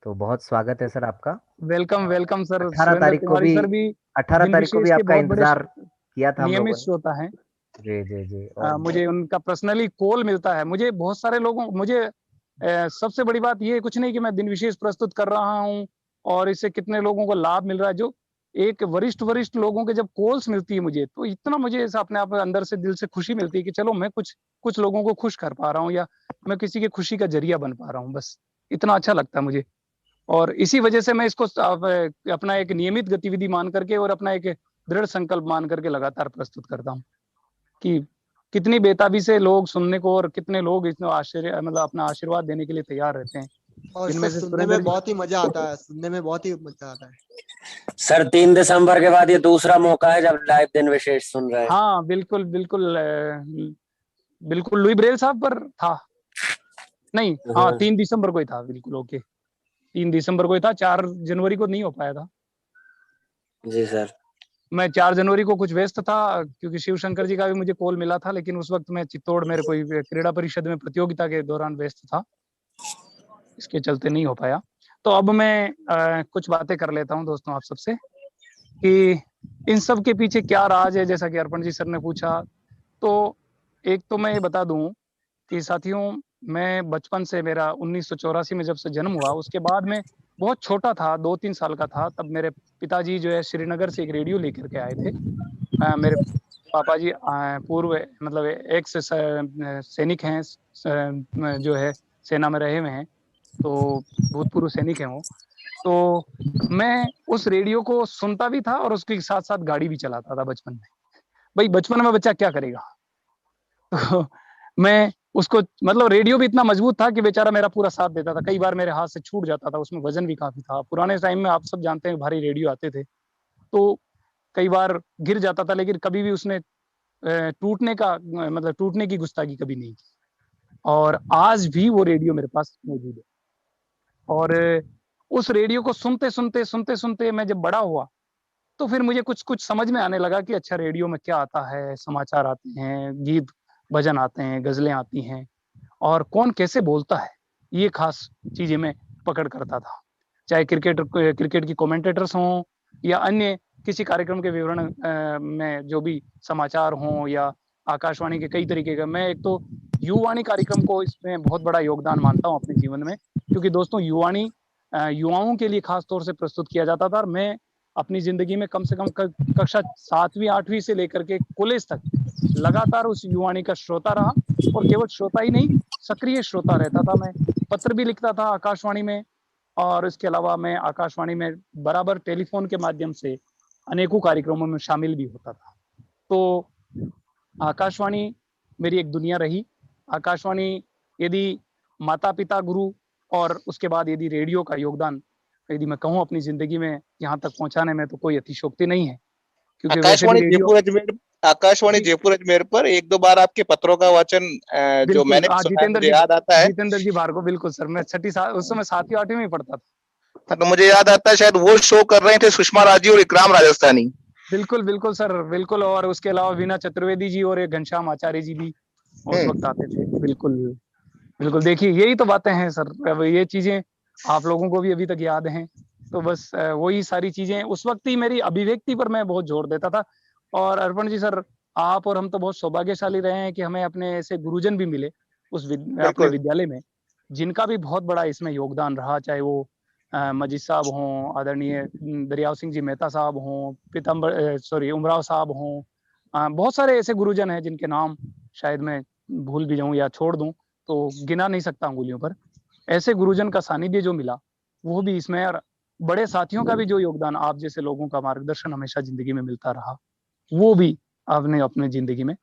तो बहुत स्वागत है सर आपका। Welcome welcome sir. 18 सुरेंद्र तारीख को तिवारी भी सर भी 18 दिन तारीख को भी विशेष के आपका बहुत बड़े इंतजार किया था हम नियमित लोगों ने। श्रोता हैं। जी जी जी। और मुझे उनका पर्सनली कॉल मिलता है। मुझे बहुत सारे लोगों, मुझे सबसे बड़ी बात ये कुछ नहीं कि मैं दिन विशेष प्रस्तुत कर रहा हूँ और इससे कितने लोगों को लाभ मिल रहा है। जो एक वरिष्ठ लोगों के जब कॉल्स मिलती है मुझे, तो इतना मुझे ऐसा अपने आप अंदर से दिल से खुशी मिलती है कि चलो मैं कुछ लोगों को खुश कर पा रहा हूँ या मैं किसी की खुशी का जरिया बन पा रहा हूँ। बस इतना अच्छा लगता है मुझे, और इसी वजह से मैं इसको अपना एक नियमित गतिविधि मान करके और अपना एक दृढ़ संकल्प मान करके लगातार प्रस्तुत करता हूँ कि कितनी बेताबी से लोग सुनने को और कितने लोग इसमें आश्चर्य मतलब अपना आशीर्वाद देने के लिए तैयार रहते हैं। और इसको जिनमें से सुनने सुरेंद्र में बहुत ही मजा आता है, सुनने में बहुत ही मजा आता है। सर 3 दिसंबर के बाद ये दूसरा मौका है जब लाइव दिन विशेष सुन रहे हैं। हाँ बिल्कुल बिल्कुल बिल्कुल लुई ब्रेल साहब पर था नहीं, हाँ 3 दिसंबर को ही था, बिल्कुल ओके 3 दिसंबर को ही था। 4 जनवरी को नहीं हो पाया था जी सर। मैं 4 जनवरी को कुछ व्यस्त था क्योंकि शिव शंकर जी का भी मुझे कॉल मिला था, लेकिन उस वक्त मैं चित्तौड़ मेरे कोई क्रीड़ा परिषद में प्रतियोगिता के दौरान व्यस्त था, इसके चलते नहीं हो पाया। तो अब मैं कुछ बातें कर लेता हूं दोस्तों आप सबसे कि इन सब के पीछे क्या राज है, जैसा कि अर्पण जी सर ने पूछा। तो एक तो मैं ये बता दूं कि साथियों, मैं बचपन से, मेरा 1984 में जब से जन्म हुआ, उसके बाद में बहुत छोटा था, 2-3 साल का था, तब मेरे पिताजी जो है श्रीनगर से एक रेडियो लेकर के आए थे। मेरे पापा जी पूर्व मतलब एक्स सैनिक हैं, जो है सेना में रहे हुए हैं, तो भूतपूर्व सैनिक हैं वो। तो मैं उस रेडियो को सुनता भी था और उसके साथ साथ गाड़ी भी चलाता था बचपन में। भाई बचपन में बच्चा क्या करेगा तो मैं उसको मतलब रेडियो भी इतना मजबूत था कि बेचारा मेरा पूरा साथ देता था। कई बार मेरे हाथ से छूट जाता था, उसमें वजन भी काफी था। पुराने टाइम में आप सब जानते हैं भारी रेडियो आते थे, तो कई बार गिर जाता था, लेकिन कभी भी उसने टूटने का मतलब टूटने की गुस्ताखी कभी नहीं की। और आज भी वो रेडियो मेरे पास मौजूद है। और उस रेडियो को सुनते सुनते मैं जब बड़ा हुआ तो फिर मुझे कुछ समझ में आने लगा कि अच्छा रेडियो में क्या आता है, समाचार आते हैं, गीत भजन आते हैं, गजलें आती हैं, और कौन कैसे बोलता है, ये खास चीजें मैं पकड़ करता था। चाहे क्रिकेट की कमेंटेटर्स हों या अन्य किसी कार्यक्रम के विवरण में जो भी समाचार हों, या आकाशवाणी के कई तरीके का। मैं एक तो युवाणी कार्यक्रम को इसमें बहुत बड़ा योगदान मानता हूँ अपने जीवन में, क्योंकि दोस्तों युवाणी युवाओं के लिए खास तौर से प्रस्तुत किया जाता था। और मैं अपनी जिंदगी में कम से कम कक्षा 7वीं 8वीं से लेकर के कॉलेज तक लगातार उस युवाणी का श्रोता रहा, और केवल श्रोता ही नहीं, सक्रिय श्रोता रहता था। मैं पत्र भी लिखता था आकाशवाणी में, और इसके अलावा मैं आकाशवाणी में बराबर टेलीफोन के माध्यम से अनेकों कार्यक्रमों में शामिल भी होता था। तो आकाशवाणी मेरी एक दुनिया रही। आकाशवाणी यदि माता पिता गुरु, और उसके बाद यदि रेडियो का योगदान यदि मैं कहूँ अपनी जिंदगी में यहाँ तक पहुंचाने में, तो कोई अतिशोक्ति नहीं है, क्योंकि वैसे भी रेडियो आकाशवाणी जयपुर अजमेर पर 1-2 बार आपके पत्रों का वाचन जो मैंने सुना है, मुझे याद आता है। जितेंद्र जी भार्गव, बिल्कुल सर, मैं उस समय 7वीं 8वीं में पढ़ता था। तो मुझे याद आता है शायद वो शो कर रहे थे सुषमा राजी और इकराम राजस्थानी। बिल्कुल बिल्कुल सर, बिल्कुल। और उसके अलावा वीना चतुर्वेदी जी और एक घनश्याम आचार्य जी भी उस वक्त आते थे। बिल्कुल बिल्कुल, देखिए यही तो बातें हैं सर। अब ये चीजें आप लोगों को भी अभी तक याद हैं, तो बस वही सारी चीजें उस वक्त ही मेरी अभिव्यक्ति पर मैं बहुत जोर देता था। और अर्पण जी सर, आप और हम तो बहुत सौभाग्यशाली रहे हैं कि हमें अपने ऐसे गुरुजन भी मिले अपने विद्यालय में, जिनका भी बहुत बड़ा इसमें योगदान रहा, चाहे वो मजीद साहब हों, आदरणीय दरियाव सिंह जी मेहता साहब हों, उमराव साहब हों, बहुत सारे ऐसे गुरुजन हैं जिनके नाम शायद मैं भूल भी जाऊं या छोड़ दूं तो गिना नहीं सकता अंगुलियों पर। ऐसे गुरुजन का सानिध्य जो मिला वो भी इसमें, और बड़े साथियों का भी जो योगदान, आप जैसे लोगों का मार्गदर्शन हमेशा जिंदगी में मिलता रहा, वो भी आपने अपने जिंदगी में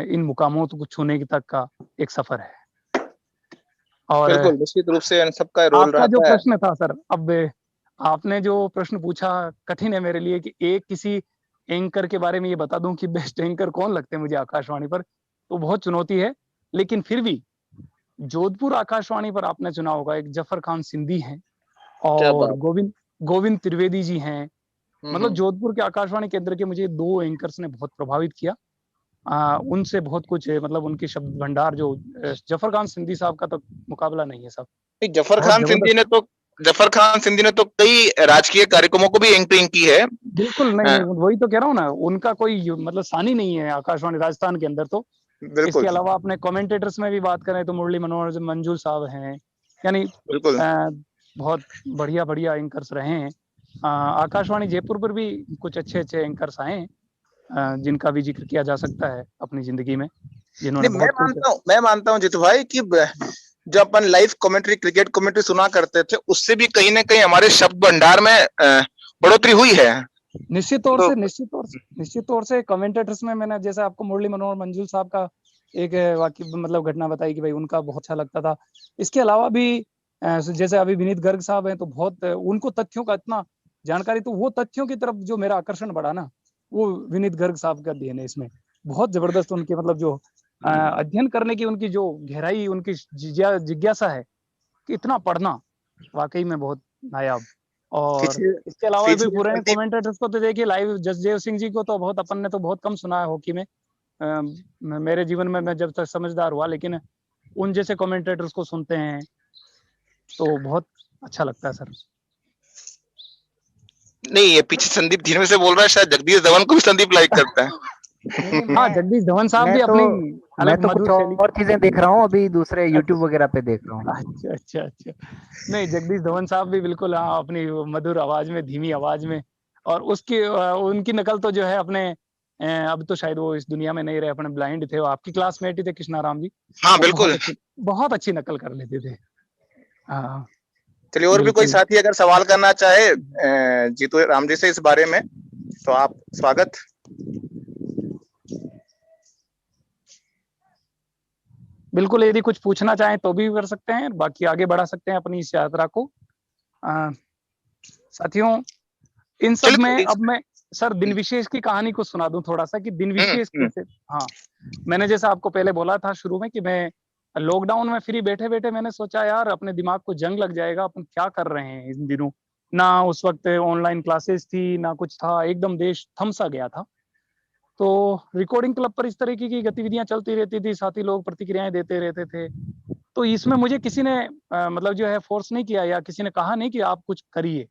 इन मुकामों को छूने तक का एक सफर है। और बिल्कुल निश्चित रूप से सबका रोल आपका जो रहता है। प्रश्न था सर, अब आपने जो प्रश्न पूछा, कठिन है मेरे लिए कि एक किसी एंकर के बारे में ये बता दूं कि बेस्ट एंकर कौन लगते हैं मुझे आकाशवाणी पर, तो बहुत चुनौती है। लेकिन फिर भी जोधपुर आकाशवाणी पर आपने सुना होगा, एक जफर खान सिंधी हैं और गोविंद त्रिवेदी जी हैं। मतलब जोधपुर के आकाशवाणी केंद्र के मुझे 2 एंकर्स ने बहुत प्रभावित किया। उनसे बहुत कुछ है, मतलब उनकी शब्द भंडार, जो जफर खान सिंधी साहब का तो मुकाबला नहीं है साहब। जफर खान सिंधी ने तो कई राजकीय कार्यक्रमों को भी एंकरिंग की है। बिल्कुल, नहीं वही तो कह रहा हूँ ना, उनका कोई मतलब सानी नहीं है आकाशवाणी राजस्थान के अंदर। तो इसके अलावा अपने कमेंटेटर्स में भी बात करें तो मुरली मनोहर मंजूर साहब हैं, यानी बहुत बढ़िया एंकर्स रहे हैं। आकाशवाणी जयपुर पर भी कुछ अच्छे एंकर्स आए हैं, जिनका भी जिक्र किया जा सकता है अपनी जिंदगी में, जिन्होंने मैं मानता हूँ जितू भाई कि जो अपन लाइव कमेंट्री, क्रिकेट कमेंट्री सुना करते थे, उससे भी कहीं ना कहीं हमारे शब्द भंडार में बढ़ोतरी हुई है। निश्चित तौर से कमेंटेटर्स में मैंने जैसे आपको मुरली मनोहर मंजूर साहब का एक वाकई मतलब घटना बताई कि भाई उनका बहुत अच्छा लगता था। इसके अलावा भी जैसे अभी विनीत गर्ग साहब हैं, तो बहुत उनको तथ्यों का इतना जानकारी, तो वो तथ्यों की तरफ जो मेरा आकर्षण बढ़ा ना, वो विनीत गर्ग साहब का देन है इसमें। बहुत जबरदस्त उनके मतलब जो अध्ययन करने की उनकी जो गहराई, उनकी जिज्ञासा है कि इतना पढ़ना, वाकई में बहुत नायाब। और इसके अलावा भी पुराने कमेंटेटर्स को तो देखिए, लाइव जसदेव सिंह जी को तो बहुत अपन ने तो बहुत कम सुना है हॉकी में, मेरे जीवन में मैं जब तक समझदार हुआ, लेकिन उन जैसे कमेंटेटर्स को सुनते हैं तो बहुत अच्छा लगता है सर। नहीं, ये पीछे संदीप धीमे से बोल रहा है, शायद जगदीश धवन को भी संदीप लाइक करता है। हाँ, जगदीश धवन साहब भी अपनी मैं तो कुछ और चीजें देख रहा हूँ अभी, दूसरे YouTube वगैरह पे देख रहा हूँ। अच्छा। नहीं, जगदीश धवन साहब भी बिल्कुल अपनी मधुर आवाज में, धीमी आवाज में, और उनकी नकल तो जो है अपने अब तो शायद वो इस दुनिया में नहीं रहे, अपने ब्लाइंड थे, वो आपकी क्लासमेट ही थे, कृष्णाराम जी। हाँ बिल्कुल, बहुत अच्छी नकल कर लेते थे। हाँ, चलिए, और भी कोई साथी अगर सवाल करना चाहे जीतू राम जी से इस बारे में, तो आप स्वागत। बिल्कुल, यदि कुछ पूछना चाहें तो भी कर सकते हैं, बाकी आगे बढ़ा सकते हैं अपनी इस यात्रा को। साथियों, इन सब में अब मैं सर दिन विशेष की कहानी को सुना दूं थोड़ा सा, कि दिन विशेष कैसे। हाँ, मैंने जैसा आपको पहले बोला था शुरू में कि मैं लॉकडाउन में फ्री बैठे बैठे मैंने सोचा यार अपने दिमाग को जंग लग जाएगा, अपन क्या कर रहे हैं इन दिनों। ना उस वक्त ऑनलाइन क्लासेस थी, ना कुछ था, एकदम देश थम सा गया था। तो रिकॉर्डिंग क्लब पर इस तरीके की गतिविधियां चलती रहती थी, साथी लोग प्रतिक्रियाएं देते रहते थे। तो इसमें मुझे किसी ने मतलब जो है फोर्स नहीं किया, या किसी ने कहा नहीं कि आप कुछ करिए।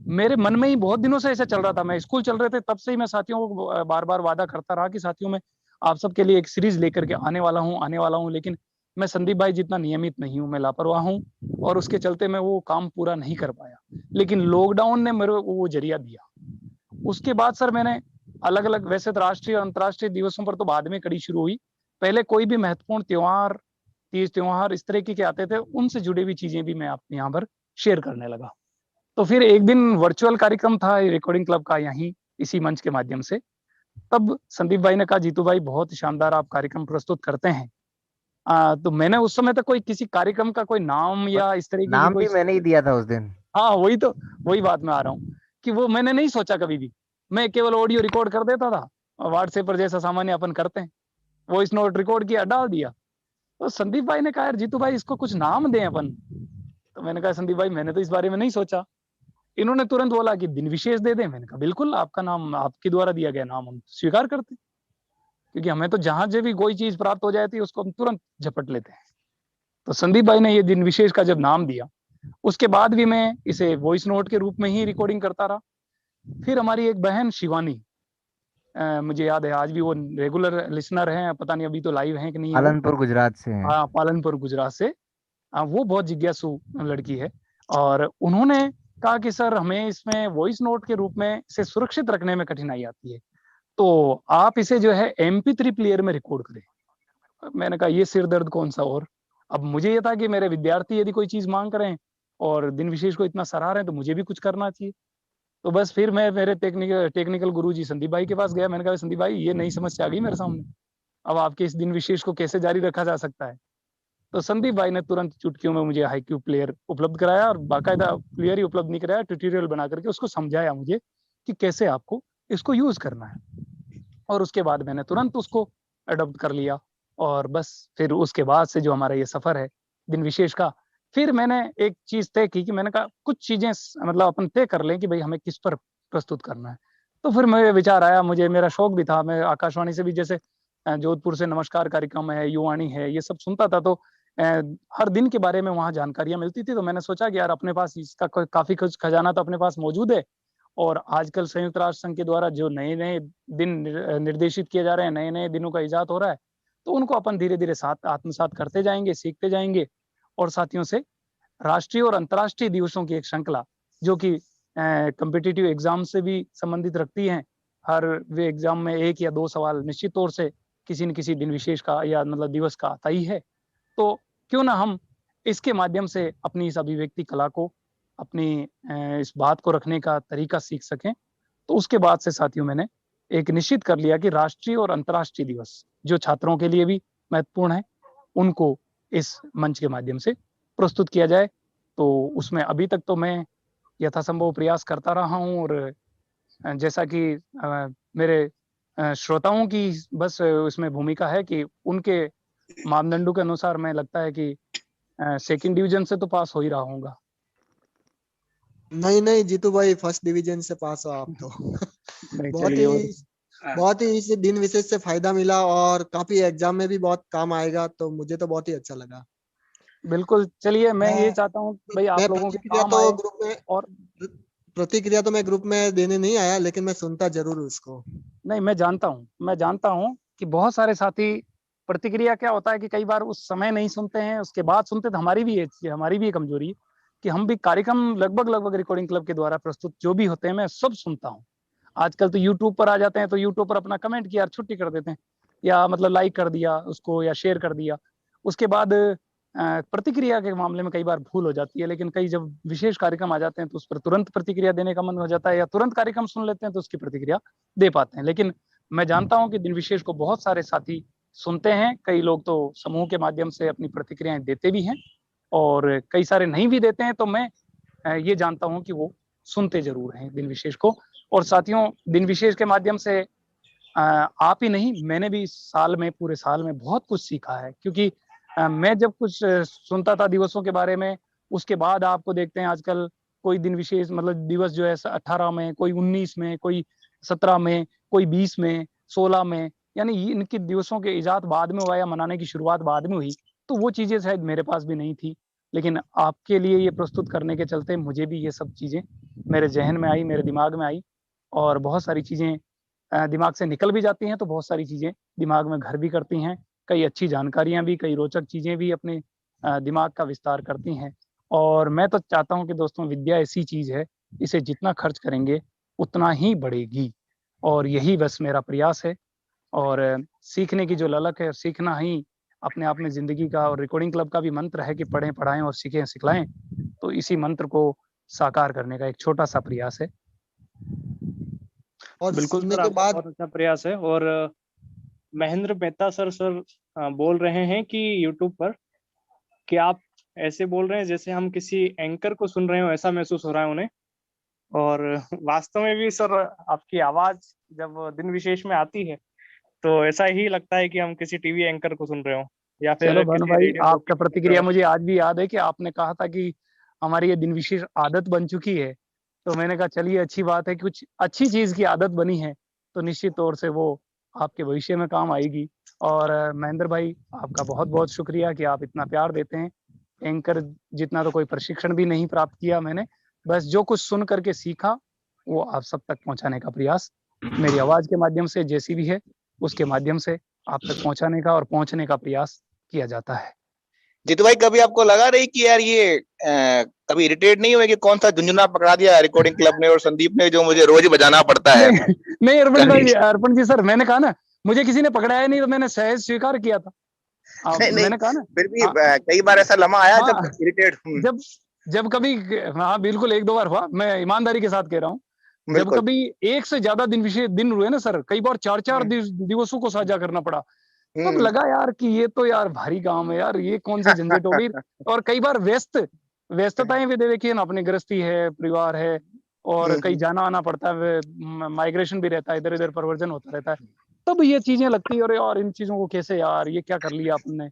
मेरे मन में ही बहुत दिनों से ऐसा चल रहा था। मैं स्कूल चल रहे थे तब से ही मैं साथियों को बार बार वादा करता रहा कि साथियों में आप सबके लिए एक सीरीज लेकर के आने वाला हूँ। लेकिन मैं संदीप भाई जितना नियमित नहीं हूँ, मैं लापरवाह हूँ, और उसके चलते मैं वो काम पूरा नहीं कर पाया। लेकिन लॉकडाउन ने मेरे को वो जरिया दिया। उसके बाद सर मैंने अलग अलग, वैसे तो राष्ट्रीय और अंतर्राष्ट्रीय दिवसों पर तो बाद में कड़ी शुरू हुई, पहले कोई भी महत्वपूर्ण त्योहार, तीज त्योहार इस तरह के आते थे, उनसे जुड़ी हुई चीजें भी मैं अपने यहाँ पर शेयर करने लगा। तो फिर एक दिन वर्चुअल कार्यक्रम था रिकॉर्डिंग क्लब का यहीं इसी मंच के माध्यम से, तब संदीप भाई ने कहा जीतू भाई बहुत शानदार आप कार्यक्रम प्रस्तुत करते हैं। तो मैंने उस समय तक कोई किसी कार्यक्रम का कोई नाम या इस तरीके की नाम कोई, भी मैंने ही दिया था उस दिन। हाँ वही बात में आ रहा हूँ कि वो मैंने नहीं सोचा कभी भी, मैं केवल ऑडियो रिकॉर्ड कर देता था व्हाट्सएप पर जैसा सामान्य अपन करते हैं, वॉइस नोट रिकॉर्ड किया डाल दिया। तो संदीप भाई ने कहा यार जीतू भाई इसको कुछ नाम दें अपन। तो मैंने कहा संदीप भाई मैंने तो इस बारे में नहीं सोचा। इन्होंने तुरंत बोला कि दिन विशेष दे दें। मैंने कहा बिल्कुल, आपका नाम, आपके द्वारा दिया गया नाम हम स्वीकार करते, क्योंकि हमें तो जहां से भी कोई चीज प्राप्त हो जाती है उसको हम तुरंत झपट लेते हैं। तो संदीप भाई ने ये दिन विशेष का जब नाम दिया, उसके बाद भी मैं इसे वॉइस नोट के रूप में ही रिकॉर्डिंग करता रहा। फिर हमारी एक बहन शिवानी, मुझे याद है आज भी वो रेगुलर लिसनर हैं, पता नहीं अभी तो लाइव हैं कि नहीं है वो। पालनपुर गुजरात से हैं। हाँ, पालनपुर गुजरात से। वो बहुत जिज्ञासु लड़की है और उन्होंने कहा कि सर हमें इसमें वॉइस नोट के रूप में इसे सुरक्षित रखने में कठिनाई आती है, तो आप इसे जो है MP3 प्लेयर में रिकॉर्ड करें। मैंने कहा ये सिर दर्द कौन सा। और अब मुझे ये था कि मेरे विद्यार्थी यदि कोई चीज मांग रहे हैं और दिन विशेष को इतना सराह रहे हैं तो मुझे भी कुछ करना चाहिए। तो बस फिर मैं मेरे टेक्निकल गुरुजी संदीप भाई के पास गया। मैंने कहा संदीप भाई ये नई समस्या आ गई मेरे सामने, अब आपके इस दिन विशेष को कैसे जारी रखा जा सकता है। तो संदीप भाई ने तुरंत चुटकियों में मुझे हाईक्यू प्लेयर उपलब्ध कराया, और बाकायदा प्लेयर ही उपलब्ध नहीं कराया, ट्यूटोरियल बना करके उसको समझाया मुझे कि कैसे आपको इसको यूज करना है। और उसके बाद मैंने तुरंत उसको अडॉप्ट कर लिया। और बस फिर उसके बाद से जो हमारा ये सफर है दिन विशेष का, फिर मैंने एक चीज तय की कि मैंने कहा कुछ चीजें मतलब अपन तय कर लें कि भाई हमें किस पर प्रस्तुत करना है। तो फिर मेरे विचार आया, मुझे मेरा शौक भी था, मैं आकाशवाणी से भी जैसे जोधपुर से नमस्कार कार्यक्रम है, युवाणी है, ये सब सुनता था, तो हर दिन के बारे में वहाँ जानकारियां मिलती थी। तो मैंने सोचा कि यार अपने पास इसका काफी कुछ खजाना तो अपने पास मौजूद है, और आजकल संयुक्त राष्ट्र संघ के द्वारा जो नए नए दिन निर्देशित किए जा रहे हैं, नए नए दिनों का इजाद हो रहा है, तो उनको अपन धीरे धीरे साथ आत्मसात करते जाएंगे, सीखते जाएंगे। और साथियों से राष्ट्रीय और अंतर्राष्ट्रीय दिवसों की एक श्रृंखला जो कि कम्पिटिटिव एग्जाम से भी संबंधित रखती हैं, हर वे एग्जाम में 1 या 2 सवाल निश्चित तौर से किसी न किसी दिन विशेष का या मतलब दिवस का आता ही है। तो क्यों ना हम इसके माध्यम से अपनी इस अभिव्यक्ति कला को, अपनी इस बात को रखने का तरीका सीख सकें। तो उसके बाद से साथियों मैंने एक निश्चित कर लिया कि राष्ट्रीय और अंतर्राष्ट्रीय दिवस जो छात्रों के लिए भी महत्वपूर्ण है, उनको इस मंच के माध्यम से प्रस्तुत किया जाए। तो उसमें अभी तक तो मैं यथासंभव प्रयास करता रहा हूँ, और जैसा कि मेरे श्रोताओं की बस उसमें भूमिका है कि उनके मापदंडों के अनुसार मैं लगता है कि सेकंड डिवीजन से तो पास हो ही रहा हूँगा। नहीं जीतू भाई, फर्स्ट डिवीजन से पास हो आप तो। बहुत ही इस दिन विशेष से फायदा मिला और काफी एग्जाम में भी बहुत काम आएगा, तो मुझे तो बहुत ही अच्छा लगा। बिल्कुल, चलिए मैं ये चाहता हूँ भाई आप लोगों के काम आए। ग्रुप में और प्रतिक्रिया तो मैं ग्रुप में देने नहीं आया, लेकिन मैं सुनता जरूर उसको। नहीं, मैं जानता हूँ कि बहुत सारे साथी प्रतिक्रिया क्या होता है कि कई बार उस समय नहीं सुनते हैं, उसके बाद सुनते। तो हमारी भी ये कमजोरी है कि हम भी कार्यक्रम लगभग रिकॉर्डिंग क्लब के द्वारा प्रस्तुत जो भी होते हैं मैं सब सुनता हूँ। आजकल तो यूट्यूब पर आ जाते हैं, तो यूट्यूब पर अपना कमेंट किया, छुट्टी कर देते हैं, या मतलब लाइक कर दिया उसको या शेयर कर दिया। उसके बाद प्रतिक्रिया के मामले में कई बार भूल हो जाती है, लेकिन कई जब विशेष कार्यक्रम आ जाते हैं तो उस पर तुरंत प्रतिक्रिया देने का मन हो जाता है, या तुरंत कार्यक्रम सुन लेते हैं तो उसकी प्रतिक्रिया दे पाते हैं। लेकिन मैं जानता हूं कि दिन विशेष को बहुत सारे साथी सुनते हैं, कई लोग तो समूह के माध्यम से अपनी प्रतिक्रियाएं देते भी हैं, और कई सारे नहीं भी देते हैं। तो मैं ये जानता हूं कि वो सुनते जरूर हैं दिन विशेष को। और साथियों, दिन विशेष के माध्यम से आप ही नहीं, मैंने भी पूरे साल में बहुत कुछ सीखा है, क्योंकि मैं जब कुछ सुनता था दिवसों के बारे में, उसके बाद आपको देखते हैं आजकल कोई दिन विशेष मतलब दिवस जो है 18 में, कोई 19 में, कोई 17 में, कोई 20 में, 16 में, यानी इनकी दिवसों के इजाद बाद में हुआ या मनाने की शुरुआत बाद में हुई। तो वो चीजें शायद मेरे पास भी नहीं थी, लेकिन आपके लिए ये प्रस्तुत करने के चलते मुझे भी ये सब चीजें मेरे जहन में आई, मेरे दिमाग में आई, और बहुत सारी चीजें दिमाग से निकल भी जाती हैं, तो बहुत सारी चीजें दिमाग में घर भी करती हैं। कई अच्छी जानकारियां भी, कई रोचक चीजें भी अपने दिमाग का विस्तार करती हैं। और मैं तो चाहता हूं कि दोस्तों, विद्या ऐसी चीज है, इसे जितना खर्च करेंगे उतना ही बढ़ेगी। और यही बस मेरा प्रयास है। और सीखने की जो ललक है, सीखना ही अपने आप में ज़िंदगी का और रिकॉर्डिंग क्लब का भी मंत्र है कि पढ़ें, पढ़ाएँ और सीखें, सिखलाएँ। तो इसी मंत्र को साकार करने का एक छोटा-सा प्रयास है। और बिल्कुल सुनने सर, के आपका बाद बहुत अच्छा प्रयास है। और महेंद्र मेहता सर बोल रहे हैं कि यूट्यूब पर कि आप ऐसे बोल रहे हैं जैसे हम किसी एंकर को सुन रहे हो, ऐसा महसूस हो रहा है उन्हें। और वास्तव में भी सर आपकी आवाज जब दिन विशेष में आती है तो ऐसा ही लगता है कि हम किसी टीवी एंकर को सुन रहे हो या फिर चलो भानु किसी भाई, रेडियो जॉकी आपका को सुन रहे प्रतिक्रिया हो। मुझे आज भी याद है कि आपने कहा था कि हमारी ये दिन विशेष आदत बन चुकी है। तो मैंने कहा चलिए अच्छी बात है कि कुछ अच्छी चीज़ की आदत बनी है, तो निश्चित तौर से वो आपके भविष्य में काम आएगी। और महेंद्र भाई, आपका बहुत-बहुत शुक्रिया कि आप इतना प्यार देते हैं। एंकर जितना तो कोई प्रशिक्षण भी नहीं प्राप्त किया मैंने, बस जो कुछ सुन कर के सीखा, वो आप सब तक पहुँचाने का प्रयास मेरी आवाज़ के माध्यम से जैसी भी है, उसके माध्यम से आप तक पहुँचाने का और पहुँचने का प्रयास किया जाता है। जीतू भाई, कभी आपको लगा रही कि यार ये कभी इरिटेट नहीं हुए कि कौन सा झुंझुना पकड़ा दिया रिकॉर्डिंग क्लब ने और संदीप ने, जो मुझे रोज बजाना पड़ता है? नहीं अर्पण जी सर, मैंने कहा ना, मुझे किसी ने पकड़ाया नहीं तो मैंने सहज स्वीकार किया था। नहीं नहीं, मैंने कहा ना, फिर भी हाँ, कई बार ऐसा लम्हा आया हाँ, जब इरिटेट। जब जब कभी, हाँ बिल्कुल 1-2 बार हुआ, मैं ईमानदारी के साथ कह रहा हूँ। जब बिल्कुल। कभी एक से ज्यादा दिन विशेष दिन हुए ना सर, कई बार 4-4 दिवसों को साझा करना पड़ा, तब लगा यार कि ये तो यार भारी काम है यार, ये कौन सी झंझट हो गई। और कई बार व्यस्तताएं भी देखिए ना, अपनी गृहस्थी है, परिवार है, और कहीं जाना आना पड़ता है, माइग्रेशन भी रहता है, इधर इधर परिवर्तन होता रहता है, तब ये चीजें लगती है अरे यार इन चीजों को कैसे, यार ये क्या कर लिया आपने।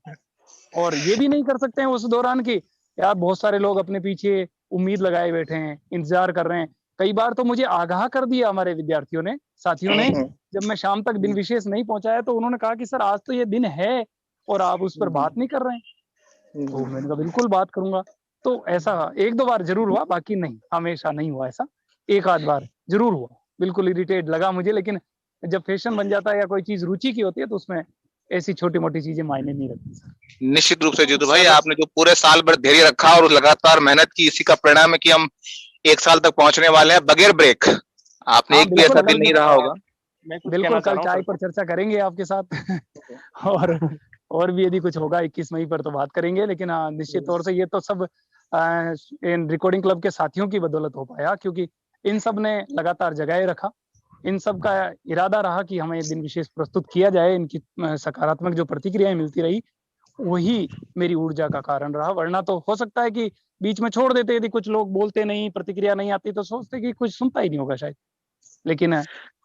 और ये भी नहीं कर सकते हैं उस दौरान की, यार बहुत सारे लोग अपने पीछे उम्मीद लगाए बैठे हैं, इंतजार कर रहे हैं। कई बार तो मुझे आगाह कर दिया हमारे विद्यार्थियों ने, साथियों ने, जब मैं शाम तक दिन विशेष नहीं पहुंचाया तो उन्होंने कहा कि सर आज तो ये दिन है और आप उस पर बात नहीं कर रहे हैं। तो मैंने कहा बिल्कुल बात करूंगा। तो ऐसा 1-2 बार जरूर हुआ, बाकी नहीं, हमेशा नहीं हुआ ऐसा। एक आध बार जरूर हुआ, बिल्कुल इरिटेट लगा मुझे, लेकिन जब फैशन बन जाता है या कोई चीज रुचि की होती है तो उसमें ऐसी छोटी मोटी चीजें मायने नहीं रखती। निश्चित रूप से जीतू भाई, आपने जो पूरे साल भर धैर्य रखा और लगातार मेहनत की, इसी का परिणाम है कि हम 1 साल तक पहुंचने वाले हैं बगैर ब्रेक। आपने एक भी ऐसा दिन नहीं रहा होगा। बिल्कुल, कल चाय पर चर्चा करेंगे आपके साथ। और भी यदि कुछ होगा 21 मई पर तो बात करेंगे, लेकिन निश्चित तौर से ये तो सब इन रिकॉर्डिंग क्लब के साथियों की बदौलत हो पाया, क्योंकि इन सब ने लगातार जगाए रखा। इन सब का इरादा रहा कि हमें दिन विशेष प्रस्तुत किया जाए, इनकी सकारात्मक जो प्रतिक्रियाएं मिलती रही, वही मेरी ऊर्जा का कारण रहा। वरना तो हो सकता है कि बीच में छोड़ देते, यदि कुछ लोग बोलते नहीं, प्रतिक्रिया नहीं आती, तो सोचते कि कुछ सुनता ही नहीं होगा शायद। लेकिन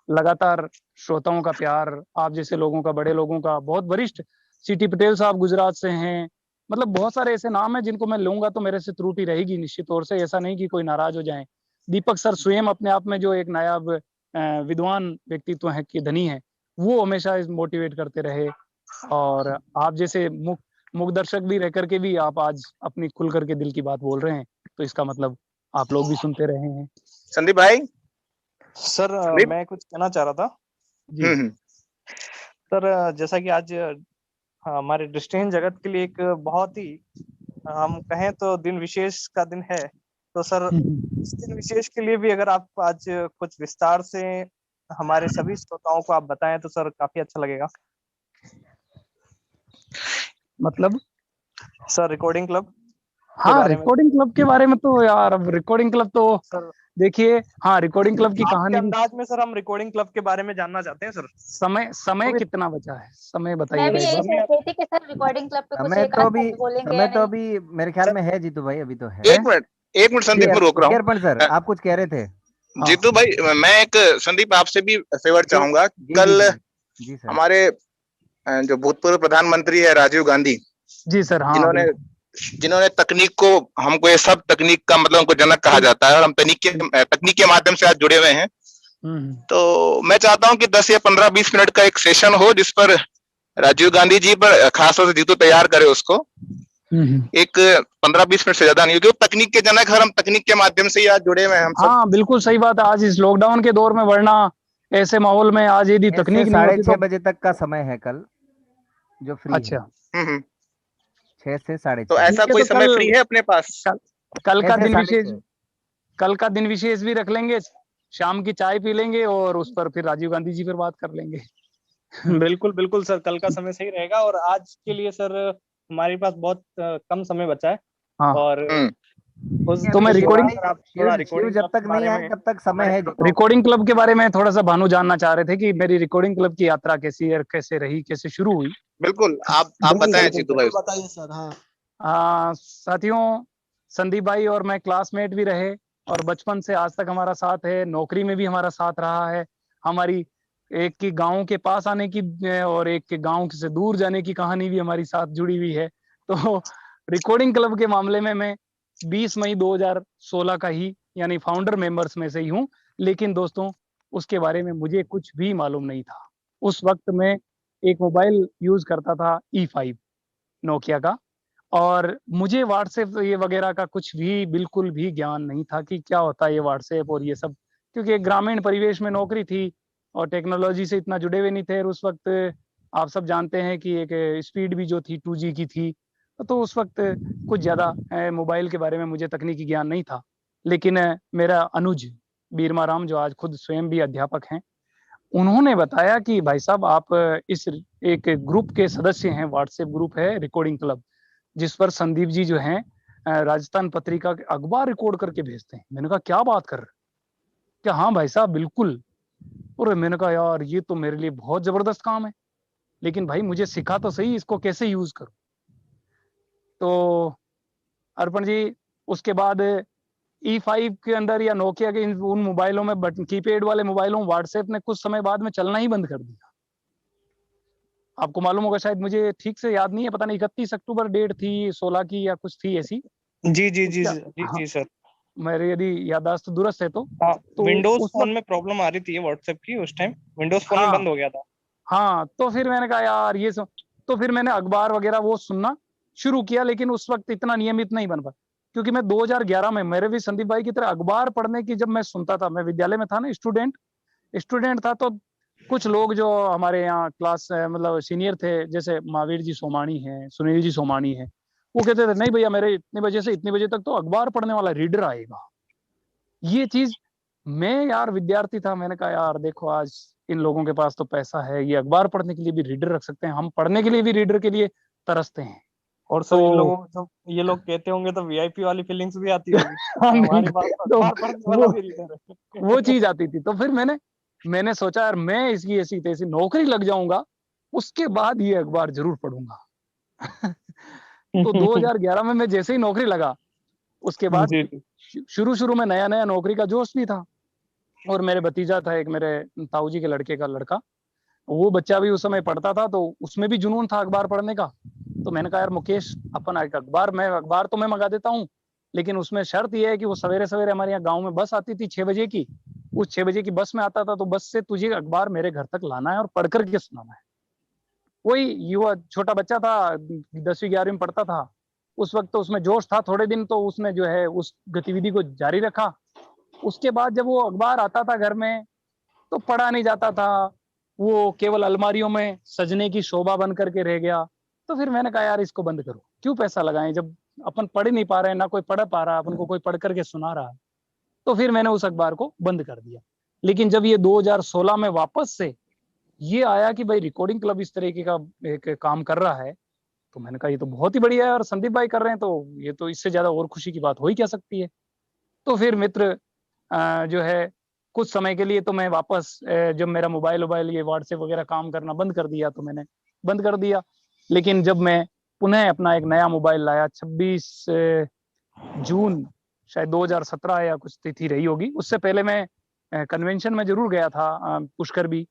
लगातार श्रोताओं का प्यार, आप जैसे लोगों का, बड़े लोगों का, बहुत वरिष्ठ सीटी पटेल साहब गुजरात से हैं, मतलब बहुत सारे ऐसे नाम हैं जिनको मैं लूंगा तो मेरे से त्रुटि रहेगी निश्चित तौर से, ऐसा नहीं कि कोई नाराज हो जाए। दीपक सर स्वयं अपने आप में जो एक नायाब विद्वान व्यक्तित्व है, कि धनी है, वो हमेशा मोटिवेट करते रहे। और आप जैसे मुख दर्शक भी रह करके भी आप आज अपनी खुल करके दिल की बात बोल रहे हैं, तो इसका मतलब आप लोग भी सुनते रहे हैं। संदीप भाई सर मैं कुछ कहना चाह रहा था जी। सर, जैसा कि आज हमारे दृष्टिहीन जगत के लिए एक बहुत ही, हम कहें तो दिन विशेष का दिन है, तो सर इस दिन विशेष के लिए भी अगर आप आज कुछ विस्तार से हमारे सभी श्रोताओं को आप बताएं तो सर काफी अच्छा लगेगा। मतलब सर रिकॉर्डिंग क्लब, हाँ, रिकॉर्डिंग क्लब के बारे में तो यार, अब रिकॉर्डिंग क्लब तो सर देखिए, हाँ रिकॉर्डिंग क्लब की कहानी अंदाज में सर हम रिकॉर्डिंग क्लब के बारे में जानना चाहते हैं सर। समय कितना बचा है, समय बताइए। मैं भी यही सोच रही थी कि सर रिकॉर्डिंग क्लब पे कुछ एक आध बोलेंगे। समय तो अभी मेरे ख्याल में है जीतू भाई, अभी तो है। एक मिनट संदीप, मैं रोक रहा हूँ। अर्पण सर, आप कुछ कह रहे थे। जीतू भाई, मैं एक संदीप आपसे भी फेवर चाहूंगा। कल हमारे जो भूतपूर्व प्रधानमंत्री है राजीव गांधी जी सर, हाँ, जिन्होंने तकनीक को, हमको ये सब तकनीक का मतलब उनको जनक कहा जाता है, और हम तकनीक के माध्यम से आज जुड़े हुए हैं। तो मैं चाहता हूं कि 10 या 15-20 मिनट का एक सेशन हो जिस पर राजीव गांधी जी पर खासतौर से जीतू तैयार करे उसको। एक 15-20 मिनट से ज्यादा नहीं, क्योंकि तकनीक के जनक, हम तकनीक के माध्यम से ही आज जुड़े हुए हैं हम सब। हाँ बिल्कुल सही बात है, आज इस लॉकडाउन के दौर में, वरना ऐसे माहौल में आज यदि तकनीक नहीं होती तो 6:30 बजे तक का समय है कल जो फ्री। अच्छा, 6 से 6:30। तो ऐसा कोई समय फ्री है अपने पास? कल का दिन विशेष भी रख लेंगे, शाम की चाय पी लेंगे और उस पर फिर राजीव गांधी जी पर बात कर लेंगे। बिल्कुल बिल्कुल सर, कल का समय सही रहेगा। और आज के लिए सर हमारे पास बहुत कम समय बचा है। हाँ। और उस तो मैं विषय पर रिकॉर्डिंग अगर आप थोड़ा शिव रिकॉर्डिंग जब क्लब तक के नहीं बारे आए में तब तक समय है। रिकॉर्डिंग क्लब के बारे में थोड़ा सा भानु जानना चाह रहे थे कि मेरी रिकॉर्डिंग क्लब की यात्रा कैसी है, कैसे रही, कैसे शुरू हुई। बिल्कुल, आप बिल्कुल बताएं बिल्कुल जीतू भाई। बिल्कुल बताइए सर। हाँ साथियों, संदीप भाई और मैं क्लासमेट भी रहे और बचपन से आज तक हमारा साथ है, नौकरी में भी हमारा साथ रहा है। हमारी एक की गांव के पास आने की और एक के गांव से दूर जाने की कहानी भी हमारी साथ जुड़ी हुई है। तो रिकॉर्डिंग क्लब के मामले में मैं 20 मई 2016 का ही यानी फाउंडर मेंबर्स में से ही हूँ। लेकिन दोस्तों, उसके बारे में मुझे कुछ भी मालूम नहीं था। उस वक्त मैं एक मोबाइल यूज करता था E5 नोकिया का, और मुझे व्हाट्सएप ये वगैरह का कुछ भी बिल्कुल भी ज्ञान नहीं था कि क्या होता है ये व्हाट्सएप और ये सब, क्योंकि एक ग्रामीण परिवेश में नौकरी थी और टेक्नोलॉजी से इतना जुड़े हुए नहीं थे। और उस वक्त आप सब जानते हैं कि एक स्पीड भी जो थी 2G की थी। तो उस वक्त कुछ ज़्यादा मोबाइल के बारे में मुझे तकनीकी ज्ञान नहीं था। लेकिन मेरा अनुज बीरमा राम, जो आज खुद स्वयं भी अध्यापक हैं, उन्होंने बताया कि भाई साहब, आप इस एक ग्रुप के सदस्य हैं, व्हाट्सएप ग्रुप है रिकॉर्डिंग क्लब, जिस पर संदीप जी जो हैं राजस्थान पत्रिका के अखबार रिकॉर्ड करके भेजते हैं। मैंने कहा क्या बात कर रहे, क्या? हाँ भाई साहब बिल्कुल। और मैंने कहा यार ये तो मेरे लिए बहुत जबरदस्त काम है, लेकिन भाई मुझे सिखा तो सही इसको कैसे यूज करूं। तो अर्पण जी, उसके बाद E5 के अंदर या नोकिया के उन मोबाइलों में, बटन कीपैड वाले मोबाइलों में व्हाट्सएप ने कुछ समय बाद में चलना ही बंद कर दिया। आपको मालूम होगा शायद, मुझे ठीक से याद नहीं है, पता नहीं 31 अक्टूबर डेट थी 16 की या कुछ थी ऐसी। जी जी जी उसका जी हाँ, जी सर। मेरी यदि याददाश्त दुरुस्त है तो हाँ, विंडोज उस फोन वक्त में प्रॉब्लम आ रही थी व्हाट्सएप की उस टाइम, विंडोज फोन में हाँ बंद हो गया था। हाँ, तो फिर मैंने कहा यार ये तो फिर मैंने अखबार वगैरह वो सुनना शुरू किया, लेकिन उस वक्त इतना नियमित नहीं बन पाया, क्योंकि मैं 2011 में, मेरे भी संदीप भाई की तरह अखबार पढ़ने की जब मैं सुनता था, मैं विद्यालय में था ना, स्टूडेंट था, तो कुछ लोग जो हमारे यहाँ क्लास मतलब सीनियर थे, जैसे महावीर जी सोमानी हैं, सुनील जी सोमानी हैं, वो कहते थे नहीं भैया, मेरे इतने बजे से इतने बजे तक तो अखबार पढ़ने वाला रीडर आएगा। ये चीज, मैं यार विद्यार्थी था, मैंने कहा यार देखो, आज इन लोगों के पास तो पैसा है, ये अखबार पढ़ने के लिए भी रीडर रख सकते हैं, हम पढ़ने के लिए भी रीडर के लिए तरसते हैं। और सर इन तो लोगों को जब ये लोग कहते होंगे तो वीआईपी वाली फीलिंग्स भी आती होगी। हाँ हमारे बिल्कुल, पास तो तो अखबार पढ़ने वाला वो भी रीडर है। वो चीज आती थी। तो फिर मैंने सोचा यार मैं इसकी ऐसी तैसी नौकरी लग जाऊंगा, उसके बाद ये अखबार जरूर पढ़ूंगा। तो 2011 में मैं जैसे ही नौकरी लगा, उसके बाद जी जी। शुरू शुरू में नया नया नौकरी का जोश भी था, और मेरे भतीजा था एक, मेरे ताऊ जी के लड़के का लड़का, वो बच्चा भी उस समय पढ़ता था, तो उसमें भी जुनून था अखबार पढ़ने का। तो मैंने कहा यार मुकेश, अपन एक अखबार तो मैं मंगा देता हूँ, लेकिन उसमें शर्त यह है कि वो सवेरे सवेरे, हमारे यहाँ गाँव में बस आती थी 6 बजे की, उस 6 बजे की बस में आता था, तो बस से तुझे अखबार मेरे घर तक लाना है और पढ़ करके सुनाना है। वही युवा छोटा बच्चा था, 10वीं 11वीं में पढ़ता था उस वक्त, तो उसमें जोश था थोड़े दिन, तो उसने जो है उस गतिविधि को जारी रखा। उसके बाद जब वो अखबार आता था घर में, तो पढ़ा नहीं जाता था, वो केवल अलमारियों में सजने की शोभा बन करके रह गया। तो फिर मैंने कहा यार इसको बंद करो, क्यों पैसा लगाएं जब अपन पढ़ ही नहीं पा रहे हैं, ना कोई पढ़ पा रहा, अपन को कोई पढ़ करके सुना रहा है। तो फिर मैंने उस अखबार को बंद कर दिया। लेकिन जब ये 2016 में वापस से ये आया कि भाई रिकॉर्डिंग क्लब इस तरीके का एक काम कर रहा है, तो मैंने कहा ये तो बहुत ही बढ़िया है, और संदीप भाई कर रहे हैं, तो ये तो इससे ज्यादा और खुशी की बात हो ही क्या सकती है। तो फिर मित्र जो है, कुछ समय के लिए तो मैं वापस, जब मेरा मोबाइल ये व्हाट्सएप वगैरह काम करना बंद कर दिया, तो मैंने बंद कर दिया। लेकिन जब मैं पुनः अपना एक नया मोबाइल लाया 26 जून शायद 2017 या कुछ तिथि रही होगी, उससे पहले मैं कन्वेंशन में जरूर गया था, पुष्कर भी।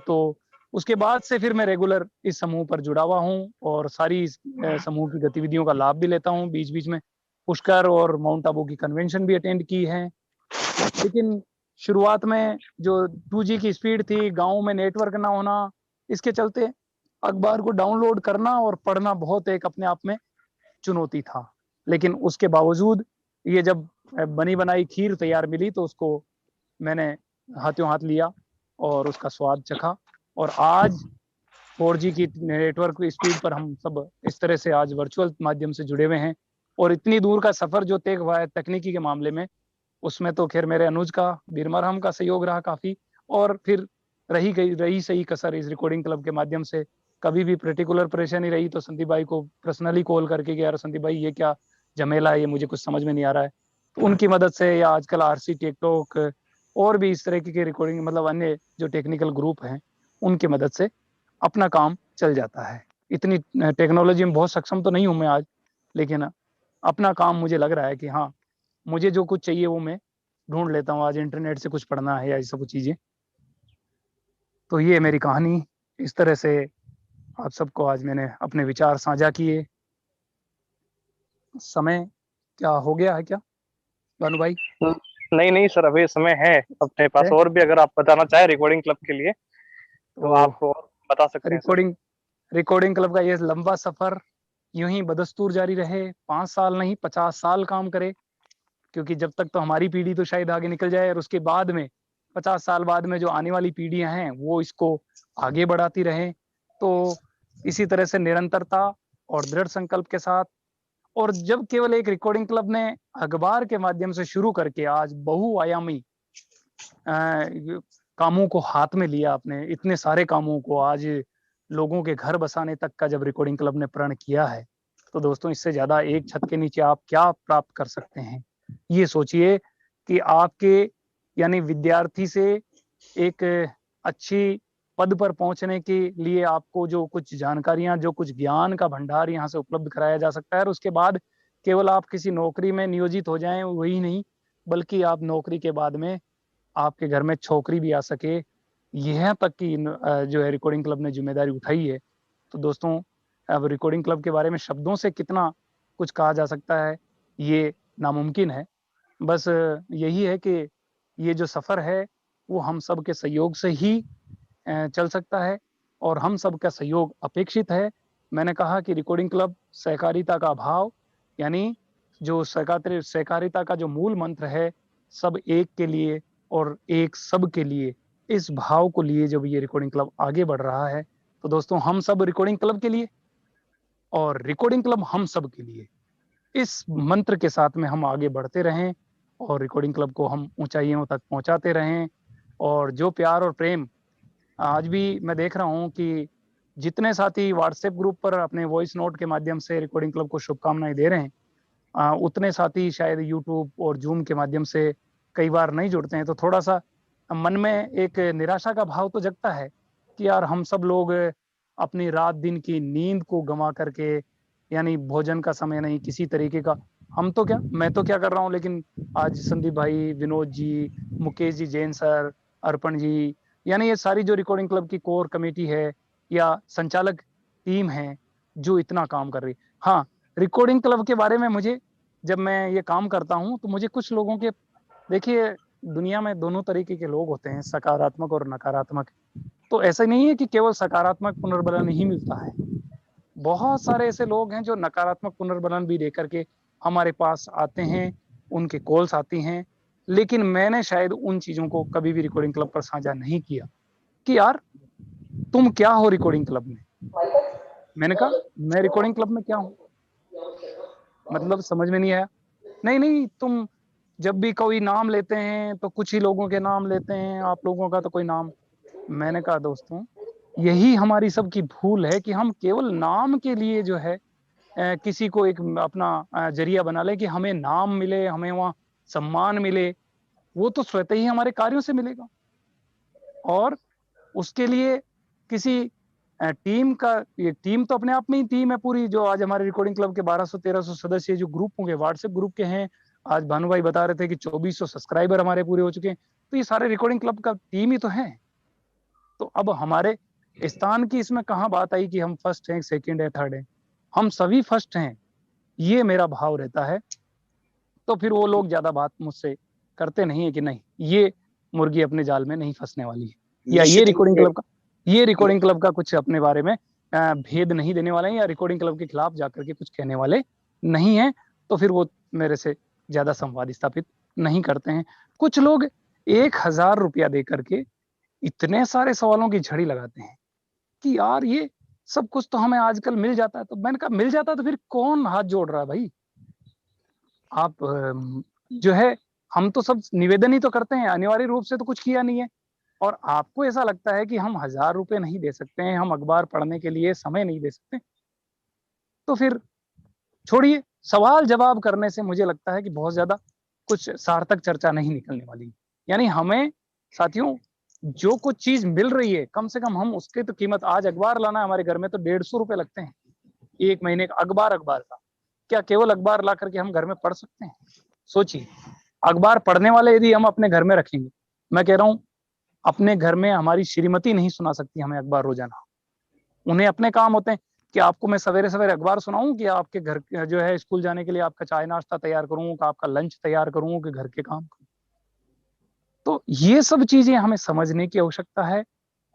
तो उसके बाद से फिर मैं रेगुलर इस समूह पर जुड़ा हुआ हूँ, और सारी इस समूह की गतिविधियों का लाभ भी लेता हूँ। बीच बीच में पुष्कर और माउंट आबू की कन्वेंशन भी अटेंड की है। लेकिन शुरुआत में जो 2G की स्पीड थी, गाँव में नेटवर्क ना होना, इसके चलते अखबार को डाउनलोड करना और पढ़ना बहुत एक अपने आप में चुनौती था। लेकिन उसके बावजूद ये जब बनी बनाई खीर तैयार मिली, तो उसको मैंने हाथों हाथ लिया और उसका स्वाद चखा, और आज 4G की नेटवर्क स्पीड पर हम सब इस तरह से आज वर्चुअल माध्यम से जुड़े हुए हैं, और इतनी दूर का सफर जो तय हुआ है तकनीकी के मामले में, उसमें तो खैर मेरे अनुज का, बीरमरहम का सहयोग रहा काफी। और फिर रही सही कसर इस रिकॉर्डिंग क्लब के माध्यम से। कभी भी पर्टिकुलर परेशानी रही तो संदीप भाई को पर्सनली कॉल करके कि यार संदीप भाई ये क्या झमेला है, ये मुझे कुछ समझ में नहीं आ रहा है, तो उनकी मदद से, या आजकल आरसी टिकटॉक और भी इस तरह की रिकॉर्डिंग, मतलब अन्य जो टेक्निकल ग्रुप हैं उनकी मदद से अपना काम चल जाता है। इतनी टेक्नोलॉजी में बहुत सक्षम तो नहीं हूं मैं आज, लेकिन अपना काम मुझे लग रहा है कि हाँ, मुझे जो कुछ चाहिए वो मैं ढूंढ लेता हूँ। आज इंटरनेट से कुछ पढ़ना है या ये सब चीजें। तो ये मेरी कहानी, इस तरह से आप सबको आज मैंने अपने विचार साझा किए। समय क्या हो गया है क्या भानु भाई? नहीं नहीं सर, अभी समय है अपने पास, है? और भी अगर आप बताना चाहे रिकॉर्डिंग क्लब के लिए तो आप बता सकते हैं सर। रिकॉर्डिंग क्लब का ये लंबा सफर यूं ही बदस्तूर जारी रहे, 5 साल नहीं 50 साल काम करे, क्योंकि जब तक तो हमारी पीढ़ी तो शायद आगे निकल जाए, और उसके बाद में 50 साल बाद में जो आने वाली पीढ़ियां हैं वो इसको आगे बढ़ाती रहें। तो इसी तरह से निरंतरता और दृढ़ संकल्प के साथ, और जब केवल एक रिकॉर्डिंग क्लब ने अखबार के माध्यम से शुरू करके आज बहुआयामी कामों को हाथ में लिया, अपने इतने सारे कामों को आज लोगों के घर बसाने तक का जब रिकॉर्डिंग क्लब ने प्रण किया है, तो दोस्तों इससे ज्यादा एक छत के नीचे आप क्या प्राप्त कर सकते हैं। ये सोचिए कि आपके यानी विद्यार्थी से एक अच्छी पद पर पहुंचने के लिए आपको जो कुछ जानकारियां, जो कुछ ज्ञान का भंडार यहाँ से उपलब्ध कराया जा सकता है, और उसके बाद केवल आप किसी नौकरी में नियोजित हो जाएं वही नहीं, बल्कि आप नौकरी के बाद में आपके घर में छोकरी भी आ सके, यह तक की जो है रिकॉर्डिंग क्लब ने जिम्मेदारी उठाई है। तो दोस्तों, अब रिकॉर्डिंग क्लब के बारे में शब्दों से कितना कुछ कहा जा सकता है ये नामुमकिन है। बस यही है कि ये जो सफर है वो हम सब के सहयोग से ही चल सकता है, और हम सब का सहयोग अपेक्षित है। मैंने कहा कि रिकॉर्डिंग क्लब सहकारिता का भाव, यानी जो सहकारिता का जो मूल मंत्र है, सब एक के लिए और एक सब के लिए, इस भाव को लिए जब ये रिकॉर्डिंग क्लब आगे बढ़ रहा है, तो दोस्तों हम सब रिकॉर्डिंग क्लब के लिए और रिकॉर्डिंग क्लब हम सब के लिए, इस मंत्र के साथ में हम आगे बढ़ते रहें और रिकॉर्डिंग क्लब को हम ऊंचाइयों तक पहुंचाते रहें। और जो प्यार और प्रेम आज भी मैं देख रहा हूं कि जितने साथी व्हाट्सएप ग्रुप पर अपने वॉइस नोट के माध्यम से रिकॉर्डिंग क्लब को शुभकामनाएं दे रहे हैं, उतने साथी शायद यूट्यूब और जूम के माध्यम से कई बार नहीं जुड़ते हैं। तो थोड़ा सा मन में एक निराशा का भाव तो जगता है कि यार हम सब लोग अपनी रात दिन की नींद को गंवा करके, यानी भोजन का समय नहीं, किसी तरीके का, मैं तो क्या कर रहा हूँ, लेकिन आज संदीप भाई, विनोद जी, मुकेश जी, जैन सर, अर्पण जी, यानी ये सारी जो रिकॉर्डिंग क्लब की कोर कमेटी है या संचालक टीम है जो इतना काम कर रही। हाँ, रिकॉर्डिंग क्लब के बारे में मुझे, जब मैं ये काम करता हूँ तो मुझे कुछ लोगों के, देखिए दुनिया में दोनों तरीके के लोग होते हैं, सकारात्मक और नकारात्मक। तो ऐसा नहीं है कि केवल सकारात्मक पुनर्बलन ही मिलता है, बहुत सारे ऐसे लोग हैं जो नकारात्मक पुनर्बलन भी देकर के हमारे पास आते हैं, उनके कॉल्स आती हैं, लेकिन मैंने शायद उन चीजों को कभी भी रिकॉर्डिंग क्लब पर साझा नहीं किया कि यार तुम क्या हो रिकॉर्डिंग क्लब में। मैंने कहा मैं रिकॉर्डिंग क्लब में क्या हूं, मतलब समझ में नहीं आया। नहीं, तुम जब भी कोई नाम लेते हैं तो कुछ ही लोगों के नाम लेते हैं, आप लोगों का तो कोई नाम। मैंने कहा दोस्तों, यही हमारी सबकी भूल है कि हम केवल नाम के लिए जो है किसी को एक अपना जरिया बना ले कि हमें नाम मिले, हमें वहां सम्मान मिले। वो तो स्वतः ही हमारे कार्यों से मिलेगा, और उसके लिए किसी टीम का, ये टीम तो अपने आप में ही टीम है पूरी, जो आज हमारे रिकॉर्डिंग क्लब के 1200-1300 सदस्य जो ग्रुप होंगे, व्हाट्सएप ग्रुप के हैं। आज भानु भाई बता रहे थे कि 2400 सब्सक्राइबर हमारे पूरे हो चुके हैं, तो ये सारे रिकॉर्डिंग क्लब का टीम ही तो है। तो अब हमारे स्थान की इसमें कहाँ बात आई कि हम फर्स्ट हैं, सेकंड है, थर्ड है, हम सभी फर्स्ट हैं, ये मेरा भाव रहता है। तो फिर वो लोग ज्यादा बात मुझसे करते नहीं है कि नहीं, ये मुर्गी अपने जाल में नहीं फंसने वाली है, या ये रिकॉर्डिंग क्लब का कुछ अपने बारे में भेद नहीं देने वाले हैं, या रिकॉर्डिंग क्लब के खिलाफ जाकर के कुछ कहने वाले नहीं है। तो फिर वो मेरे से ज्यादा संवाद स्थापित नहीं करते हैं। कुछ लोग 1000 रुपया दे करके इतने सारे सवालों की झड़ी लगाते हैं कि यार ये सब कुछ तो हमें आजकल मिल जाता है। तो मैंने कहा मिल जाता है तो फिर कौन हाथ जोड़ रहा है भाई? आप जो है हम तो सब निवेदन ही तो करते हैं, अनिवार्य रूप से तो कुछ किया नहीं है। और आपको ऐसा लगता है कि हम 1000 रुपए नहीं दे सकते हैं, हम अखबार पढ़ने के लिए समय नहीं दे सकते, तो फिर छोड़िए। सवाल जवाब करने से मुझे लगता है कि बहुत ज्यादा कुछ सार्थक चर्चा नहीं निकलने वाली। यानी हमें साथियों जो कुछ चीज मिल रही है, कम से कम हम उसकी तो कीमत, आज अखबार लाना हमारे घर में तो 150 रुपए लगते हैं एक महीने का अखबार का। क्या केवल अखबार ला करके हम घर में पढ़ सकते हैं? सोचिए, अखबार पढ़ने वाले यदि हम अपने घर में रखेंगे, मैं कह रहा हूं अपने घर में हमारी श्रीमती नहीं सुना सकती हमें अखबार रोजाना, उन्हें अपने काम होते हैं। कि आपको मैं सवेरे सवेरे अखबार सुनाऊं कि आपके घर जो है स्कूल जाने के लिए आपका चाय नाश्ता तैयार करूं, कि आपका लंच तैयार करूं, कि घर के काम करूं? तो ये सब चीजें हमें समझने की आवश्यकता है।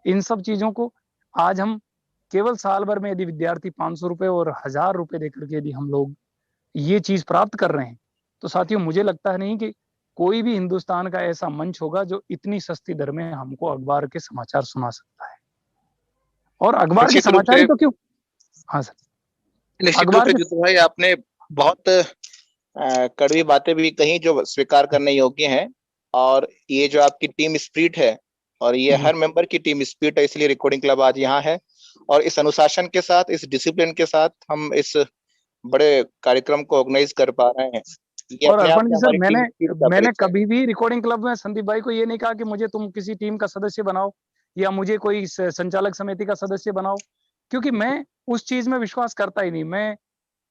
इन सब चीजों को आज हम केवल साल भर में यदि विद्यार्थी 500 रुपए और 1000 रुपए देकर के यदि हम लोग ये चीज प्राप्त कर रहे हैं, तो साथियों मुझे लगता है नहीं कि कोई भी हिंदुस्तान का ऐसा मंच होगा जो इतनी सस्ती दर में हमको अखबार के समाचार सुना सकता है। और अखबार के निश्चित रूप समाचार ही से तो क्यों, हाँ सर, निश्चित रूप अखबार से के जीतू भाई आपने बहुत कड़वी बातें भी कही जो स्वीकार करने योग्य हैं। और ये जो आपकी टीम स्पिरिट है, और ये जी। हर मेंबर की टीम स्पिरिट है, इसलिए रिकॉर्डिंग क्लब आज यहाँ है। और इस अनुशासन के साथ, इस डिसिप्लिन के साथ हम इस बड़े कार्यक्रम को ऑर्गेनाइज कर पा रहे हैं। ये और अपने आप अर्पण में जी सर, हमारी टीम स्पिरिट का मैंने परिचय है। कभी भी रिकॉर्डिंग क्लब में संदीप भाई को ये नहीं कहा कि मुझे तुम किसी टीम का सदस्य बनाओ या मुझे कोई संचालक समिति का सदस्य बनाओ, क्योंकि मैं उस चीज में विश्वास करता ही नहीं।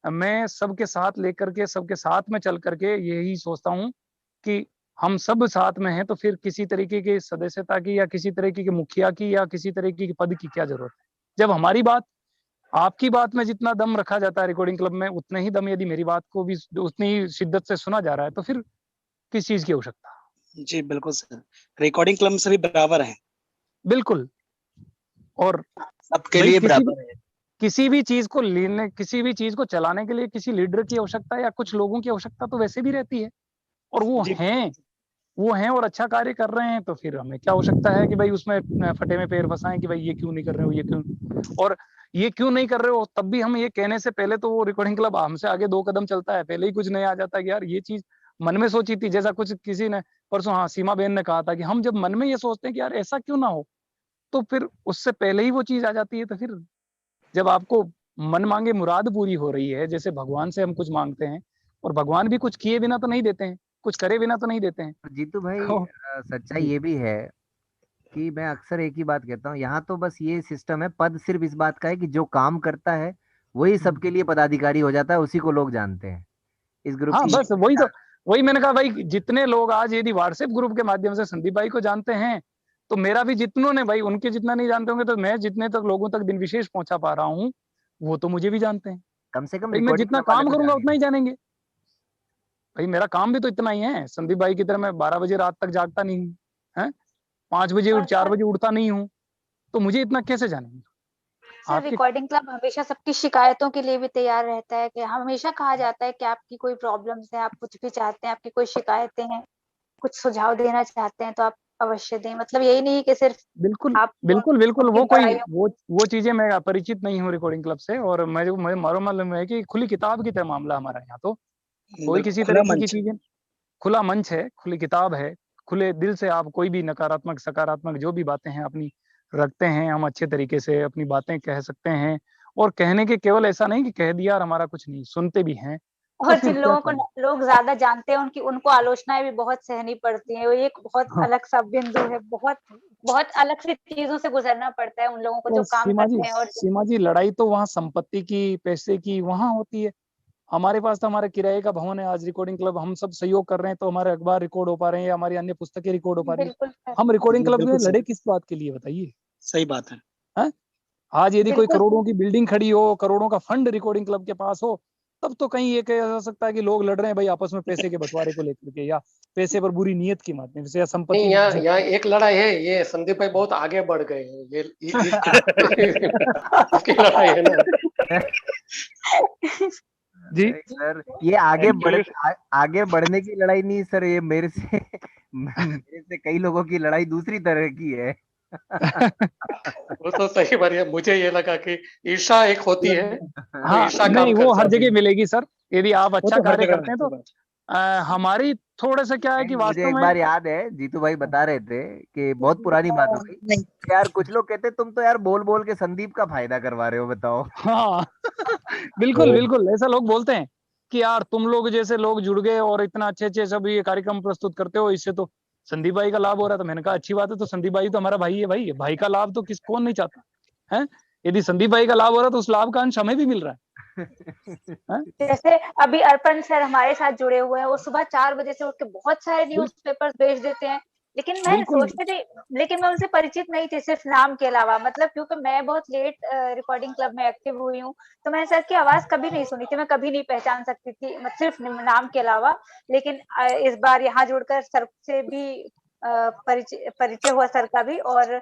मैं सबके साथ लेकर के, सबके साथ में चल करके यही सोचता हूँ कि हम सब साथ में हैं, तो फिर किसी तरीके की सदस्यता की या किसी तरीके के मुखिया की या किसी तरीके की पद की क्या जरूरत है? जब हमारी बात, आपकी बात में जितना दम रखा जाता है रिकॉर्डिंग क्लब में, उतने ही दम यदि मेरी बात को भी उतनी ही शिद्दत से सुना जा रहा है, तो फिर किस चीज की आवश्यकता? जी बिल्कुल सर, रिकॉर्डिंग क्लब से भी बराबर है, बिल्कुल। और सबके भाई लिए बराबर है। किसी भी चीज को लेने, किसी भी चीज को चलाने के लिए किसी लीडर की आवश्यकता या कुछ लोगों की आवश्यकता तो वैसे भी रहती है, और वो हैं और अच्छा कार्य कर रहे हैं, तो फिर हमें क्या आवश्यकता है कि भाई उसमें फटे में पैर फंसाएं कि भाई ये क्यों नहीं कर रहे हो, ये क्यों, और ये क्यों नहीं कर रहे हो। तब भी हम ये कहने से पहले तो वो रिकॉर्डिंग क्लब हमसे आगे 2 कदम चलता है, पहले ही कुछ नहीं आ जाता है कि यार ये चीज मन में सोची थी, जैसा कुछ किसी ने परसों, हाँ, सीमा बेन ने कहा था कि हम जब मन में ये सोचते हैं कि यार ऐसा क्यों ना हो, तो फिर उससे पहले ही वो चीज आ जाती है। तो फिर जब आपको मन मांगे मुराद पूरी हो रही है, जैसे भगवान से हम कुछ मांगते हैं और भगवान भी कुछ किए बिना तो नहीं देते हैं, कुछ करे बिना तो नहीं देते हैं। जीतू भाई तो सच्चाई ये भी है कि मैं अक्सर एक ही बात कहता हूँ, यहाँ तो बस ये सिस्टम है, पद सिर्फ इस बात का है कि जो काम करता है वही सबके लिए पदाधिकारी हो जाता है, उसी को लोग जानते हैं। इस ग्रुप हाँ, की बस वही मैंने कहा भाई, जितने लोग आज यदि व्हाट्सएप ग्रुप के माध्यम से संदीप भाई को जानते हैं, तो मेरा भी जितनों ने भाई उनके जितना नहीं जानते होंगे, तो मैं जितने तक लोगों तक दिन विशेष पहुंचा पा रहा हूँ, वो तो मुझे भी जानते हैं। कम से कम भाई मैं रिकॉर्डिंग जितना क्लब वाले काम तो करूंगा उतना जानेंगे। ही जानेंगे। भाई मेरा काम भी तो इतना ही है, संदीप भाई की तरह मैं 12 बजे रात तक जागता नहीं हूँ, है 5 बजे और 4 सर, बजे उठता नहीं हूँ, तो मुझे इतना कैसे जानेंगे? सर आपके रिकॉर्डिंग क्लब हमेशा सबकी शिकायतों के लिए भी तैयार रहता है, कि हमेशा कहा जाता है कि आपकी कोई प्रॉब्लम्स है, आप कुछ भी चाहते हैं, आपकी कोई शिकायतें हैं, कुछ सुझाव देना चाहते हैं, तो आप अवश्य दें। मतलब यही नहीं कि सिर्फ बिल्कुल आप बिल्कुल उनकी वो कोई बड़ाइयों, वो चीजें मैं अपरिचित नहीं हूँ रिकॉर्डिंग क्लब से, और मैं मारो मालूम है कि खुली किताब की तरह मामला हमारा यहाँ, तो कोई बिल्कुल किसी खुला तरीके की मंच। चीजें, खुला मंच है, खुली किताब है, खुले दिल से आप कोई भी नकारात्मक सकारात्मक जो भी बातें हैं अपनी रखते हैं, हम अच्छे तरीके से अपनी बातें कह सकते हैं। और कहने के केवल ऐसा नहीं कि कह दिया और हमारा कुछ नहीं, सुनते भी हैं, तो और फिर जिन क्या लोगों को करें? लोग ज्यादा जानते हैं उनको आलोचनाएं भी बहुत सहनी पड़ती हैं। वो एक बहुत हाँ, अलग सा बिंदु है, बहुत बहुत अलग सी चीजों से गुजरना पड़ता है उन लोगों को जो तो काम करते हैं। और सीमा जी लड़ाई तो वहाँ संपत्ति की, पैसे की वहाँ होती है। हमारे पास तो हमारे किराए का भवन है, आज रिकॉर्डिंग क्लब हम सब सहयोग कर रहे हैं, तो हमारे अखबार रिकॉर्ड हो पा रहे हैं या हमारी अन्य पुस्तकें रिकॉर्ड हो पा रही है। बिल्कुल सर, हम रिकॉर्डिंग जी क्लब में बिल्कुल लड़े सर, किस बात के लिए बताइए? सही बात है। हैं? आज यदि कोई बिल्कुल करोड़ों की बिल्डिंग खड़ी हो, करोड़ों का फंड रिकॉर्डिंग क्लब के पास हो, तब तो कहीं ये कहा जा सकता है कि लोग लड़ रहे हैं भाई आपस में पैसे के बंटवारे को लेकर के, या पैसे पर बुरी नीयत की माध्यम से, या संपत्ति नहीं, यहाँ एक लड़ाई है, ये संदीप भाई बहुत आगे बढ़ गए हैं, ये इसकी लड़ाई है ना। जी सर ये आगे बढ़ने की लड़ाई नहीं सर, ये मेरे से कई लोगों की लड़ाई दूसरी तरह की है। वो तो सही बात है, मुझे ये लगा कि ईर्षा एक होती है, तो हाँ ईर्षा नहीं, काम वो कर हर जाती जगह है। मिलेगी सर, यदि आप वो अच्छा तो हर कार्य जगह करते हैं है, तो हमारी थोड़ा सा क्या है कि मुझे वास्तव एक में बार याद है, जीतू भाई बता रहे थे कि बहुत पुरानी बात हो गई यार, कुछ लोग कहते तुम तो यार बोल बोल के संदीप का फायदा करवा रहे हो, बताओ। हाँ बिल्कुल बिल्कुल, ऐसा लोग बोलते हैं कि यार तुम लोग जैसे लोग जुड़ गए और इतना अच्छे अच्छे सब ये कार्यक्रम प्रस्तुत करते हो, इससे तो संदीप भाई का लाभ हो रहा था। मैंने कहा अच्छी बात है, तो संदीप भाई तो हमारा भाई है, भाई का लाभ तो कौन नहीं चाहता है। यदि संदीप भाई का लाभ हो रहा है तो उस लाभ का अंश हमें भी मिल रहा है। जैसे अभी अर्पण सर हमारे साथ जुड़े हुए हैं, वो सुबह 4 बजे से उठ के बहुत सारे न्यूज़पेपर्स भेज देते हैं, लेकिन मैं बिल्कुल। सोचती थी, लेकिन मैं उनसे परिचित नहीं थी, सिर्फ नाम के अलावा, मतलब क्योंकि मैं बहुत लेट रिकॉर्डिंग क्लब में एक्टिव हुई हूँ, तो मैंने सर की आवाज कभी नहीं सुनी थी, मैं कभी नहीं पहचान सकती थी, सिर्फ नाम के अलावा। लेकिन इस बार यहाँ जुड़कर सर से भी परिचय हुआ, सर का भी। और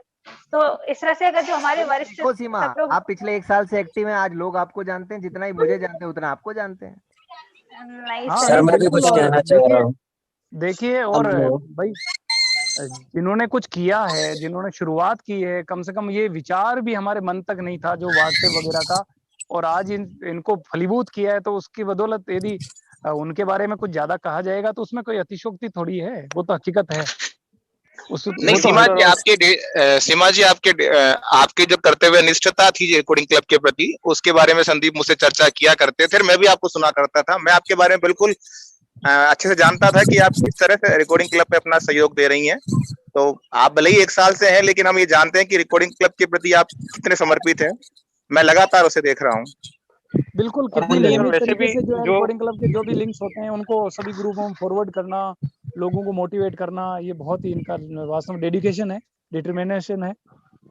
तो इस तरह से अगर जो हमारे वरिष्ठ देखो सीमा, सब लोग, आप पिछले 1 साल से एक्टिव हैं, आज लोग आपको जानते हैं, जितना ही मुझे जानते हैं उतना आपको जानते हैं। नहीं हाँ, सर मैं भी बिल्कुल। कुछ और कहना चाह रहा हूँ। देखिए, और अब भाई जिन्होंने कुछ किया है, जिन्होंने शुरुआत की है, कम से कम ये विचार भी हमारे मन तक नहीं था जो व्हाट्सएप वगैरह का, और आज इनको फलीभूत किया है, तो उसकी बदौलत यदि उनके बारे में कुछ ज्यादा कहा जाएगा तो उसमें कोई अतिशोक्ति थोड़ी है, वो तो हकीकत है। नहीं सीमा जी, सीमा जी आपके जो कर्तव्य निष्ठता थी रिकॉर्डिंग क्लब के प्रति, उसके बारे में संदीप मुझसे चर्चा किया करते थे, मैं भी आपको सुना करता था। मैं आपके बारे में बिल्कुल अच्छे से जानता था कि आप किस तरह से रिकॉर्डिंग क्लब पे अपना सहयोग दे रही हैं। तो आप भले ही 1 साल से हैं, लेकिन हम ये जानते हैं कि रिकॉर्डिंग क्लब के प्रति आप कितने समर्पित हैं। मैं लगातार उसे देख रहा हूँ। बिल्कुल, कितनी नियमित तरीके से जो है रिकॉर्डिंग क्लब के जो भी लिंक्स होते हैं उनको सभी ग्रुपों में फॉरवर्ड करना, लोगों को मोटिवेट करना, ये बहुत ही इनका वास्तव में डेडिकेशन है, डिटरमिनेशन है,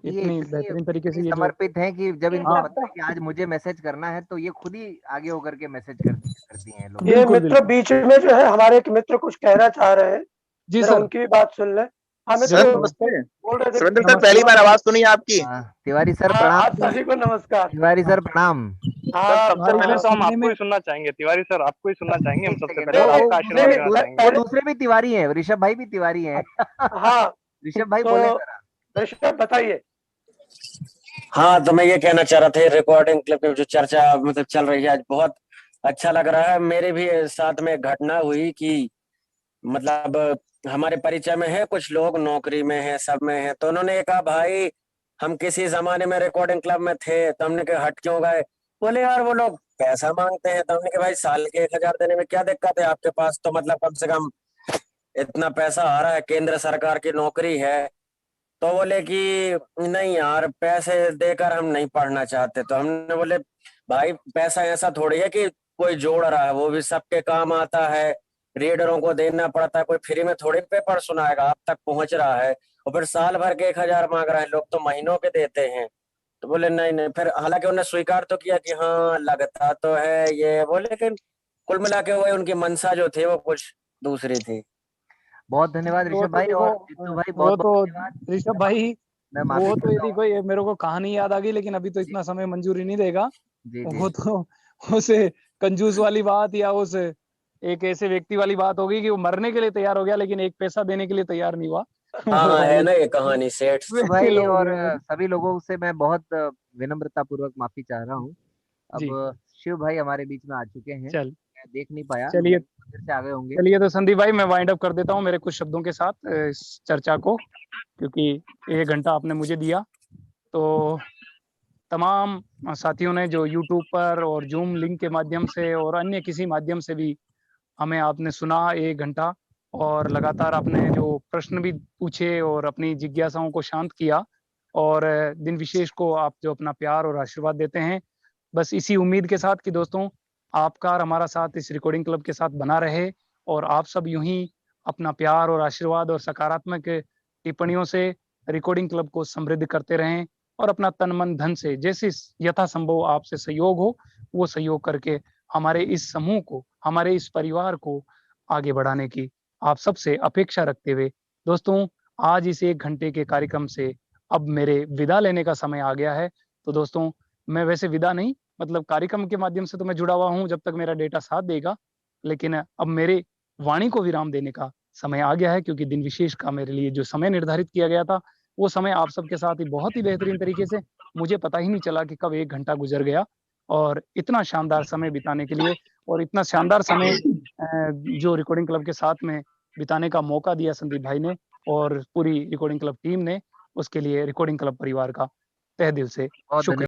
इतनी बेहतरीन तरीके से ये समर्पित हैं कि जब इनको पता है कि आज मुझे मैसेज करना है तो ये खुद ही आगे होकर के मैसेज करती हैं लोग। ये मित्र बीच में जो है, हमारे एक मित्र कुछ कहना चाह रहे हैं, जी सर, उनकी भी बात सुन ले। बोल रहे थे सर, पहली बार आवाज सुनी आपकी। तिवारी सर प्रणाम। आप सभी को नमस्कार। तिवारी सर प्रणाम। सबसे पहले तो हम आपको ही सुनना चाहेंगे, तिवारी सर आपको ही सुनना चाहेंगे हम सबसे पहले, आपका आशीर्वाद लेना चाहेंगे। दूसरे भी तिवारी हैं, ऋषभ भाई भी तिवारी हैं। हाँ ऋषभ भाई बोले जरा। ऋषभ बताइए। हाँ, तो मैं ये कहना चाह रहा था, रिकॉर्डिंग क्लब की जो चर्चा मतलब चल रही है आज, बहुत अच्छा लग रहा है। मेरे भी साथ में घटना हुई कि मतलब हमारे परिचय में है कुछ लोग, नौकरी में है, सब में है, तो उन्होंने कहा भाई हम किसी जमाने में रिकॉर्डिंग क्लब में थे, तो हमने कहा हट क्यों गए? बोले यार वो लोग पैसा मांगते हैं। तो हमने कहा भाई साल के 1000 देने में क्या दिक्कत है, आपके पास तो मतलब कम से कम इतना पैसा आ रहा है, केंद्र सरकार की नौकरी है। तो बोले कि नहीं यार पैसे देकर हम नहीं पढ़ना चाहते। तो हमने बोले भाई पैसा ऐसा थोड़ी है कि कोई जोड़ रहा है, वो भी सबके काम आता है, रीडरों को देना पड़ता है, कोई फ्री में थोड़ी पेपर सुनाएगा, आप तक पहुंच रहा है। और फिर साल भर के 1000 मांग रहे हैं, लोग तो महीनों के देते हैं। तो बोले नहीं नहीं, फिर हालांकि उन्होंने स्वीकार तो किया कि हाँ लगता तो है ये वो, लेकिन कुल मिला के वो उनकी मंशा जो थी वो कुछ दूसरी थी। बहुत धन्यवाद ऋषभ भाई। और जीतू भाई बहुत धन्यवाद। ऋषभ भाई वो तो यदि कोई मेरे को कहानी याद आ गई, लेकिन अभी तो इतना समय मंजूरी नहीं देगा। वो तो उसे कंजूस वाली बात या उस एक ऐसे व्यक्ति वाली बात होगी कि वो मरने के लिए तैयार हो गया लेकिन एक पैसा देने के लिए तैयार नहीं हुआ। हाँ है ना ये कहानी सेठ भाई। और सभी लोगों से मैं बहुत विनम्रता पूर्वक माफी चाह रहा हूँ। अब शिव भाई हमारे बीच में आ चुके हैं, मैं देख नहीं पाया, चलिए फिर से आ गए होंगे। चलिए तो संदीप भाई मैं वाइंड अप कर देता हूँ मेरे कुछ शब्दों के साथ इस चर्चा को, क्योंकि 1 घंटा आपने मुझे दिया। तो तमाम साथियों ने जो यूट्यूब पर और जूम लिंक के माध्यम से और अन्य किसी माध्यम से भी हमें आपने सुना 1 घंटा, और लगातार आपने जो प्रश्न भी पूछे और अपनी जिज्ञासाओं को शांत किया, और दिन विशेष को आप जो अपना प्यार और आशीर्वाद देते हैं, बस इसी उम्मीद के साथ कि दोस्तों आपका और हमारा साथ इस रिकॉर्डिंग क्लब के साथ बना रहे, और आप सब यूं ही अपना प्यार और आशीर्वाद और सकारात्मक टिप्पणियों से रिकॉर्डिंग क्लब को समृद्ध करते रहें, और अपना तन मन धन से जैसे यथासंभव आपसे सहयोग हो वो सहयोग करके हमारे इस समूह को, हमारे इस परिवार को आगे बढ़ाने की आप सबसे अपेक्षा रखते हुए दोस्तों आज इस 1 घंटे के कार्यक्रम से अब मेरे विदा लेने का समय आ गया है। तो दोस्तों मैं वैसे विदा नहीं, मतलब कार्यक्रम के माध्यम से तो मैं जुड़ा हुआ हूँ जब तक मेरा डेटा साथ देगा, लेकिन अब मेरे वाणी को विराम देने का समय आ गया है, क्योंकि दिन विशेष का मेरे लिए जो समय निर्धारित किया गया था वो समय आप सबके साथ ही बहुत ही बेहतरीन तरीके से, मुझे पता ही नहीं चला कि कब 1 घंटा गुजर गया। और इतना शानदार समय बिताने के लिए और इतना शानदार समय जो रिकॉर्डिंग क्लब के साथ में बिताने का मौका दिया संदीप भाई ने और पूरी रिकॉर्डिंग क्लब टीम ने, उसके लिए रिकॉर्डिंग क्लब परिवार का तहे दिल से बहुत शुक्रिया।